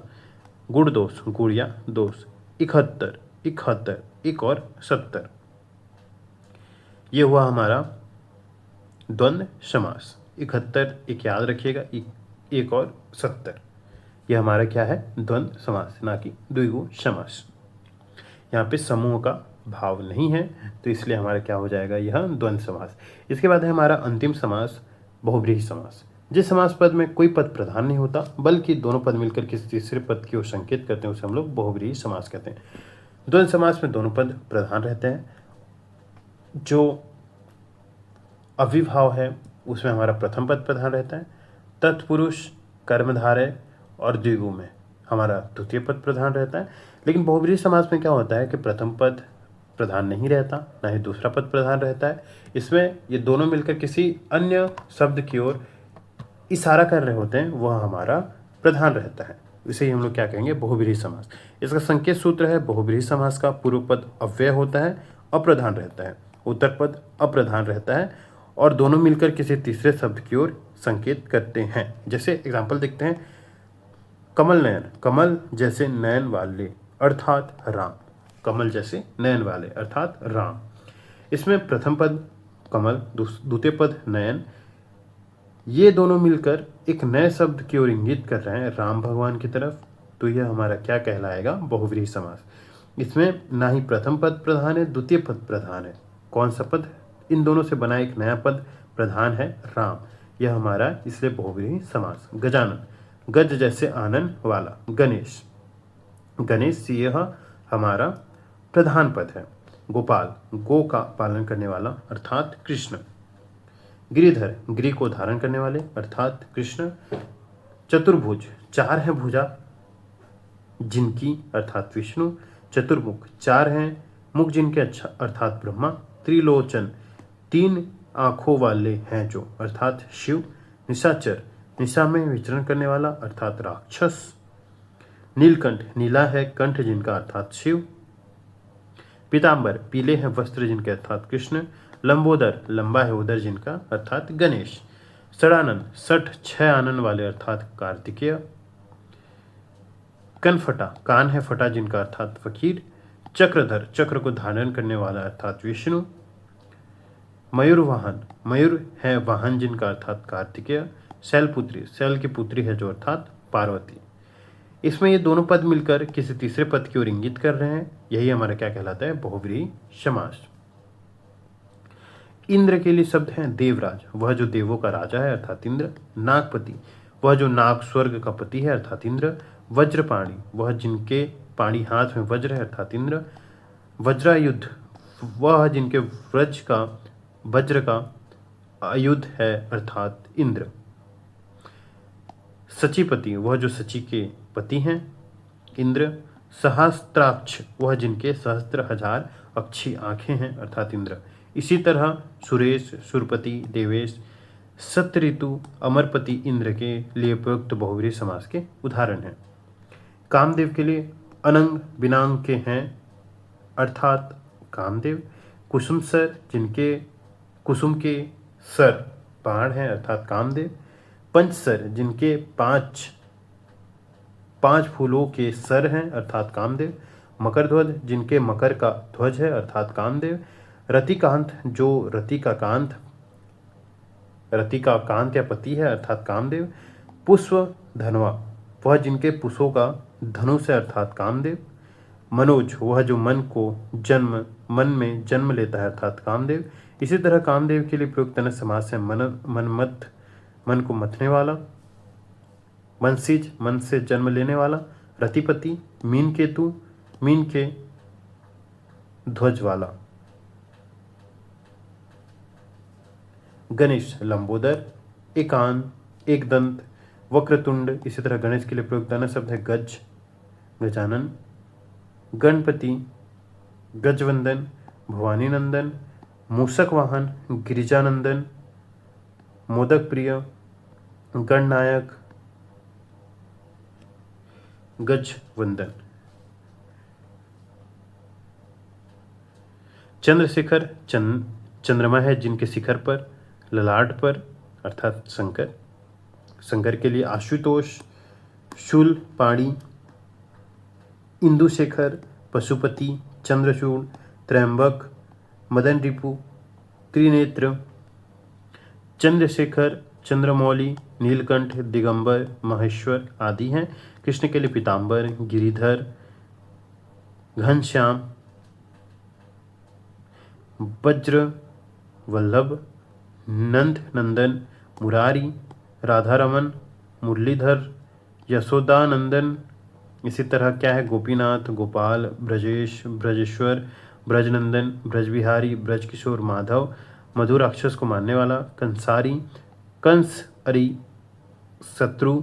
गुड़ दोष, गुड़ या दोष, 71, 71, 1 और 70। ये हुआ हमारा द्वंद्व समास। 71 एक याद रखिएगा, 1 और 70, यह हमारा क्या है? द्वंद्व समास, ना कि द्विगु समास। यहाँ पे समूह का भाव नहीं है, तो इसलिए हमारा क्या हो जाएगा? यह द्वंद्व समास। इसके बाद है हमारा अंतिम समास, बहुव्रीहि समास। जिस समास पद में कोई पद प्रधान नहीं होता बल्कि दोनों पद मिलकर किसी तीसरे पद की ओर संकेत करते हैं, उसे हम लोग बहुव्रीहि समास कहते हैं। द्वंद्व समास में दोनों पद प्रधान रहते हैं, जो अविभाव है उसमें हमारा प्रथम पद प्रधान रहता है, तत्पुरुष, कर्मधारय और द्विगु में हमारा द्वितीय पद प्रधान रहता है। लेकिन बहुव्रीहि समास में क्या होता है कि प्रथम पद प्रधान नहीं रहता, ना ही दूसरा पद प्रधान रहता है। इसमें ये दोनों मिलकर किसी अन्य शब्द की ओर इशारा कर रहे होते हैं, वह हमारा प्रधान रहता है। इसे ही हम लोग क्या कहेंगे? बहुव्रीहि समास। इसका संकेत सूत्र है, बहुव्रीहि समास का पूर्व पद अव्यय होता है, अप्रधान रहता है, उत्तर पद अप्रधान रहता है और दोनों मिलकर किसी तीसरे शब्द की ओर संकेत करते हैं। जैसे एग्जाम्पल देखते हैं, कमल नयन, कमल जैसे नयन वाले अर्थात राम, कमल जैसे नयन वाले अर्थात राम। इसमें प्रथम पद कमल, द्वितीय पद नयन, ये दोनों मिलकर एक नए शब्द की ओर इंगित कर रहे हैं, राम भगवान की तरफ, तो यह हमारा क्या कहलाएगा? बहुव्रीहि समास। इसमें ना ही प्रथम पद प्रधान है, द्वितीय पद प्रधान है। कौन सा पद? इन दोनों से बना एक नया पद प्रधान है, राम, यह हमारा इसलिए बहुव्रीहि समास। गजानन, गज जैसे आनंद वाला, गणेश, गणेश यह हमारा प्रधान पद है। गोपाल, गो का पालन करने वाला अर्थात कृष्ण। गिरिधर, गिरि को धारण करने वाले अर्थात कृष्ण। चतुर्भुज, चार हैं भुजा जिनकी अर्थात विष्णु। चतुर्मुख, चार हैं मुख जिनके अर्थात ब्रह्मा। त्रिलोचन, तीन आंखों वाले हैं जो अर्थात शिव। निशाचर, निशा में विचरण करने वाला अर्थात राक्षस। नीलकंठ, नीला है कंठ जिनका अर्थात शिव। पीतांबर, पीले हैं वस्त्र जिनके अर्थात कृष्ण। लंबोदर, लंबा है उदर जिनका अर्थात गणेश। षडानन, 6 आनन वाले अर्थात कार्तिकेय। कनफटा, कान है फटा जिनका अर्थात फकीर। चक्रधर, चक्र को धारण करने वाला अर्थात विष्णु। मयूर वाहन, मयूर है वाहन जिनका अर्थात कार्तिकेय। शैलपुत्री, शैल की पुत्री है जो अर्थात पार्वती। इसमें ये दोनों पद मिलकर किसी तीसरे पद की ओर इंगित कर रहे हैं। यही हमारा क्या कहलाता है? बहुव्रीहि समास। इंद्र के लिए शब्द है देवराज, वह जो देवों का राजा है अर्थात इंद्र। नागपति, वह जो नाग स्वर्ग का पति है अर्थात इंद्र। वज्रपाणी, वह जिनके पाणी हाथ में वज्र है अर्थात इंद्र। वज्रायुध, वह जिनके वज्र का आयुध है अर्थात इंद्र। सचीपति, वह जो सची के पति हैं इंद्र। सहस्त्राक्ष, वह जिनके सहस्त्र हजार अक्षी आंखें हैं अर्थात इंद्र। इसी तरह सुरेश, सुरपति, देवेश, सत्यऋतु, अमरपति इंद्र के लिए प्रयुक्त बहुव्रीहि समास के उदाहरण हैं। कामदेव के लिए अनंग बिनांग के हैं अर्थात कामदेव। कुसुम सर, जिनके कुसुम के सर बाण हैं अर्थात कामदेव। पंचसर, जिनके पांच फूलों के सर हैं अर्थात कामदेव। मकरध्वज, जिनके मकर का ध्वज है अर्थात कामदेव। रतिकांत, जो रति का कांत या पति है अर्थात कामदेव। पुष्प धनवा, वह जिनके पुष्पों का धनुष है अर्थात कामदेव। मनोज, वह जो मन में जन्म लेता है अर्थात कामदेव। इसी तरह कामदेव के लिए प्रयुक्त अन्य समास है मनमथ, मन को मथने वाला। मनसिज, मन से जन्म लेने वाला। रतिपति, मीन केतु, मीन के ध्वज वाला। गणेश, लंबोदर, एकान, एक दंत, वक्रतुंड। इसी तरह गणेश के लिए प्रयुक्त अन्य शब्द है गज, गजानन। गणपति, गजवंदन, भवानी नंदन। मूषक वाहन, गिरिजानंदन। मोदक प्रिय, गणनायक, गजवंदन। चंद्रशेखर, चंद्रमा है जिनके शिखर पर, ललाट पर अर्थात शंकर। शंकर के लिए आशुतोष, शूल पाणी। इंदुशेखर, पशुपति, चंद्रचूड़, त्रयंबक, मदन रिपु, त्रिनेत्र। चंद्रशेखर, चंद्रमौली, नीलकंठ, दिगंबर, महेश्वर आदि हैं। कृष्ण के लिए पीतांबर, गिरिधर, घनश्याम, वज्र वल्लभ, नंद नंदन, मुरारी, राधारमन, मुरलीधर, यशोदानंदन। इसी तरह क्या है? गोपीनाथ, गोपाल, ब्रजेश, ब्रजेश्वर, ब्रजनंदन, ब्रजबिहारी, ब्रजकिशोर, माधव, मधु राक्षस को मारने वाला, कंसारी, कंस अरि शत्रु,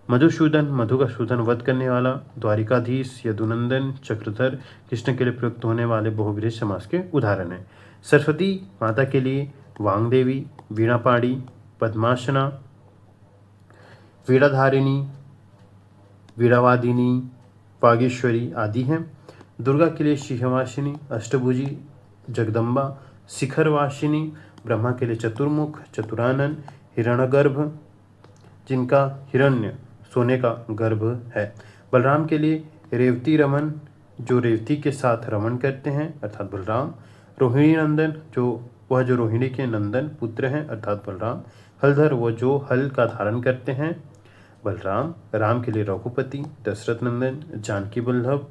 मधुसूदन, मधु का सूदन वध करने वाला, द्वारिकाधीश, यदुनंदन, चक्रधर। कृष्ण के लिए प्रयुक्त होने वाले बहुव्रीहि समास के उदाहरण हैं। सरस्वती माता के लिए वांगदेवी, वीणापाणी, पद्मासना, वीणाधारिणी, वीणावादिनी, वागीश्वरी आदि हैं। दुर्गा के लिए सिंहवासिनी, अष्टभुजी, जगदम्बा, शिखरवासिनी। ब्रह्मा के लिए चतुर्मुख, चतुरानन, हिरण्यगर्भ, जिनका हिरण्य सोने का गर्भ है। बलराम के लिए रेवती रमन, जो रेवती के साथ रमन करते हैं अर्थात बलराम। रोहिणी नंदन, जो रोहिणी के नंदन पुत्र हैं अर्थात बलराम। हलधर, वो जो हल का धारण करते हैं बलराम। राम के लिए रघुपति, दशरथ नंदन, जानकी वल्लभ।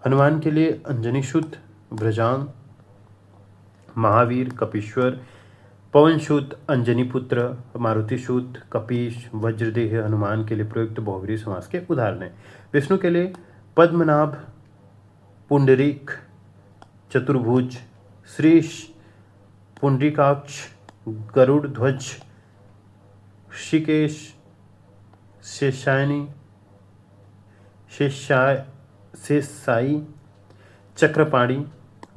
हनुमान के लिए अंजनी सुत, ब्रजांग, महावीर, कपीश्वर, पवनसुत, अंजनी पुत्र, मारुतिसुत, कपीश, वज्रदेह। हनुमान के लिए प्रयुक्त बहुव्रीहि समास के उदाहरण हैं। विष्णु के लिए पद्मनाभ, पुंडरीक, चतुर्भुज, श्रीश, पुंडरीकाक्ष, गरुड़ ध्वज, ऋषिकेश, शेषायनी, शेषाई, चक्रपाणी,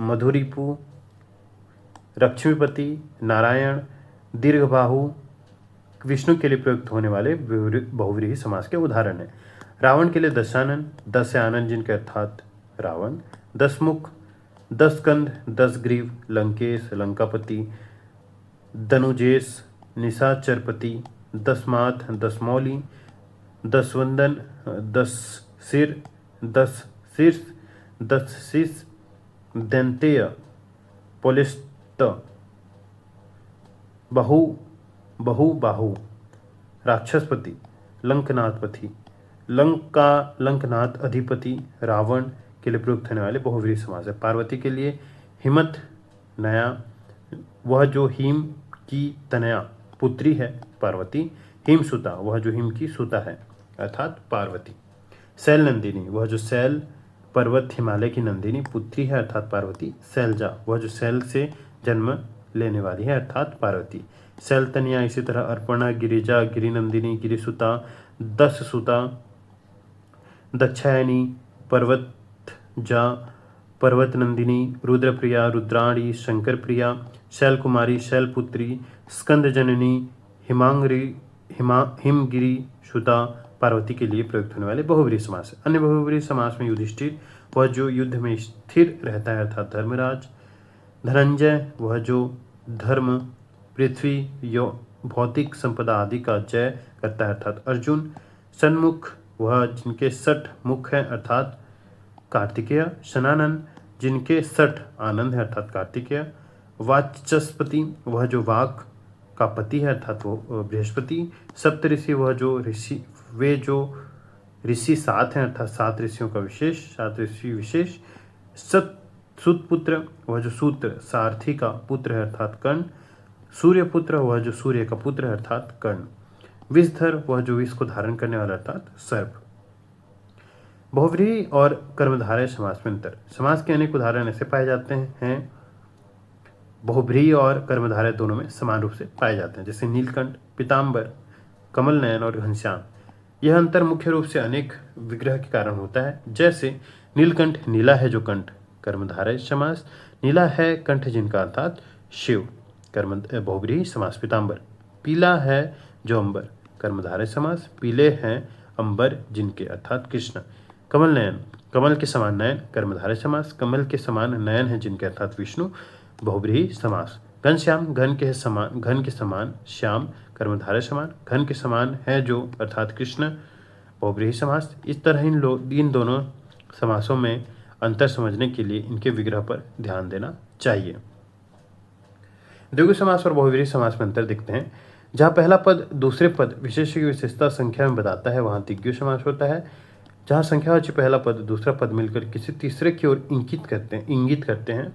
मधुरिपु, लक्ष्मीपति, नारायण, दीर्घबाहु विष्णु के लिए प्रयुक्त होने वाले बहुव्रीहि समास के उदाहरण हैं। रावण के लिए दशानन, 10 आनंद जिनके अर्थात रावण, 10 मुख, 10 कंध, 10 ग्रीव, लंकेश, लंकापति, दनुजेश, निशाचरपति, 10 माथ, 10 मौली, 10 वंदन, 10 सिर, 10 शीर्ष, 10 शीश, दैंतेय, पोलिस्त, बहुबाहु, राक्षसपति, लंकनाथपति, लंकनाथ अधिपति, रावण के लिए प्रयुक्त होने वाले बहुव्रीहि समास है। पार्वती के लिए हिमत नया, वह जो हिम की तनया पुत्री है पार्वती, हिमसुता, वह जो हिम की सुता है अर्थात पार्वती। शैल नंदिनी, वह जो शैल पर्वत हिमालय की नंदिनी पुत्री है अर्थात पार्वती। शैलजा, वह जो शैल से जन्म लेने वाली है अर्थात पार्वती। शैलतनिया, इसी तरह अर्पणा, गिरिजा, गिरिनंदिनी, गिरिसुता, दससुता, दक्षायनी, पर्वतजा, पर्वतनंदिनी, रुद्रप्रिया, रुद्राणी, शंकरप्रिया, शैलकुमारी, शैलपुत्री, स्कंदजननी, हिमगिरी सुता पार्वती के लिए प्रयुक्त होने वाले बहुव्रीहि समास है। अन्य बहुव्रीहि समास में युधिष्ठिर, वह जो युद्ध में स्थिर रहता है अर्थात धर्मराज। धनंजय, वह जो धर्म, पृथ्वी, यो भौतिक संपदा आदि का जय करता है अर्थात अर्जुन। सन्मुख, वह जिनके 60 मुख हैं अर्थात कार्तिकेय। शनानन, जिनके 60 आनंद है अर्थात कार्तिकेय। वाचस्पति, वह जो वाक का पति है अर्थात वो बृहस्पति। सप्तऋषि, वह जो ऋषि, वे जो ऋषि 7 हैं अर्थात 7 ऋषियों का विशेष, 7 ऋषि विशेष। सुतपुत्र, वह जो सूत्र सारथी का पुत्र है अर्थात कर्ण। सूर्यपुत्र, वह जो सूर्य का पुत्र है अर्थात कर्ण। विषधर, वह जो विष को धारण करने वाला अर्थात सर्प। बहुव्रीहि और कर्मधारय समास में अंतर। समास के अनेक उदाहरण ऐसे पाए जाते हैं बहुव्रीहि और कर्मधारय दोनों में समान रूप से पाए जाते हैं, जैसे नीलकंठ, पीताम्बर, कमल नयन और घनश्याम। यह अंतर मुख्य रूप से अनेक विग्रह के कारण होता है, जैसे नीलकंठ, नीला है जो कंठ, कर्मधारय समास। नीला है कंठ जिनका अर्थात शिव, बहुव्रीहि समास। पीताम्बर, पीला है जो अंबर, कर्मधारय समास। पीले हैं अंबर जिनके अर्थात कृष्ण। कमल नयन, कमल के समान नयन, कर्मधारय समास। कमल के समान नयन है जिनके अर्थात विष्णु, बहुव्रीहि समास। घनश्याम, घन के समान श्याम, कर्मधारय समान। घन के समान है जो अर्थात कृष्ण, बहुव्रीहि समास। इस तरह इन दोनों समासों में अंतर समझने के लिए इनके विग्रह पर ध्यान देना चाहिए। द्विगु समास और बहुव्रीहि समास में अंतर दिखते हैं। जहाँ पहला पद दूसरे पद विशेष की विशेषता संख्या में बताता है वहाँ द्विगु समास होता है। जहाँ संख्यावाची पहला पद दूसरा पद मिलकर किसी तीसरे की ओर इंगित करते हैं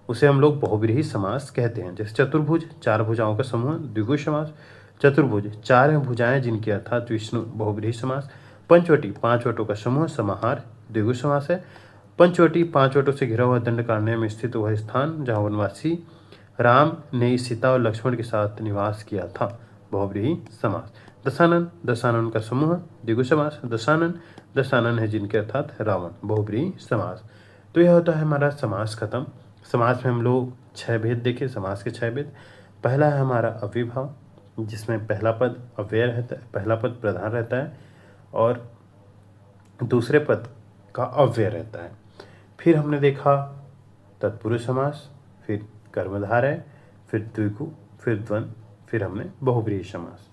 उसे हम लोग बहुव्रीहि समास कहते हैं। जैसे चतुर्भुज, 4 भुजाओं का समूह, द्विगु समास। चतुर्भुज, 4 भुजाएं जिनके अर्थात विष्णु, बहुव्रीहि समास। पंचवटी, 5 वटों का समूह, समाहार, द्विगु समास है। पंचवटी, 5 वटों से घिरा हुआ दंडकारण्य में स्थित वह स्थान जहाँ वनवासी राम ने सीता और लक्ष्मण के साथ निवास किया था, बहुव्रीहि समास। दशानन, दशानन का समूह, द्विगु समास। दशानन है जिनके अर्थात रावण, बहुव्रीहि समास। तो यह होता है हमारा समास खत्म। समास में हम लोग 6 भेद देखे, समास के 6 भेद। पहला है हमारा अव्ययभाव, जिसमें पहला पद अव्यय रहता है, पहला पद प्रधान रहता है और दूसरे पद का अव्यय रहता है। फिर हमने देखा तत्पुरुष समास, फिर कर्मधारय, फिर द्विगु, फिर द्वंद्व, फिर हमने बहुव्रीहि समास।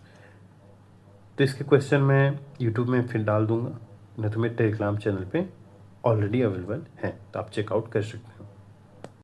तो इसके क्वेश्चन मैं यूट्यूब में फिर डाल दूंगा, नहीं तो मेरे टेलीग्राम चैनल पे ऑलरेडी अवेलेबल है, तो आप चेकआउट कर सकते हैं।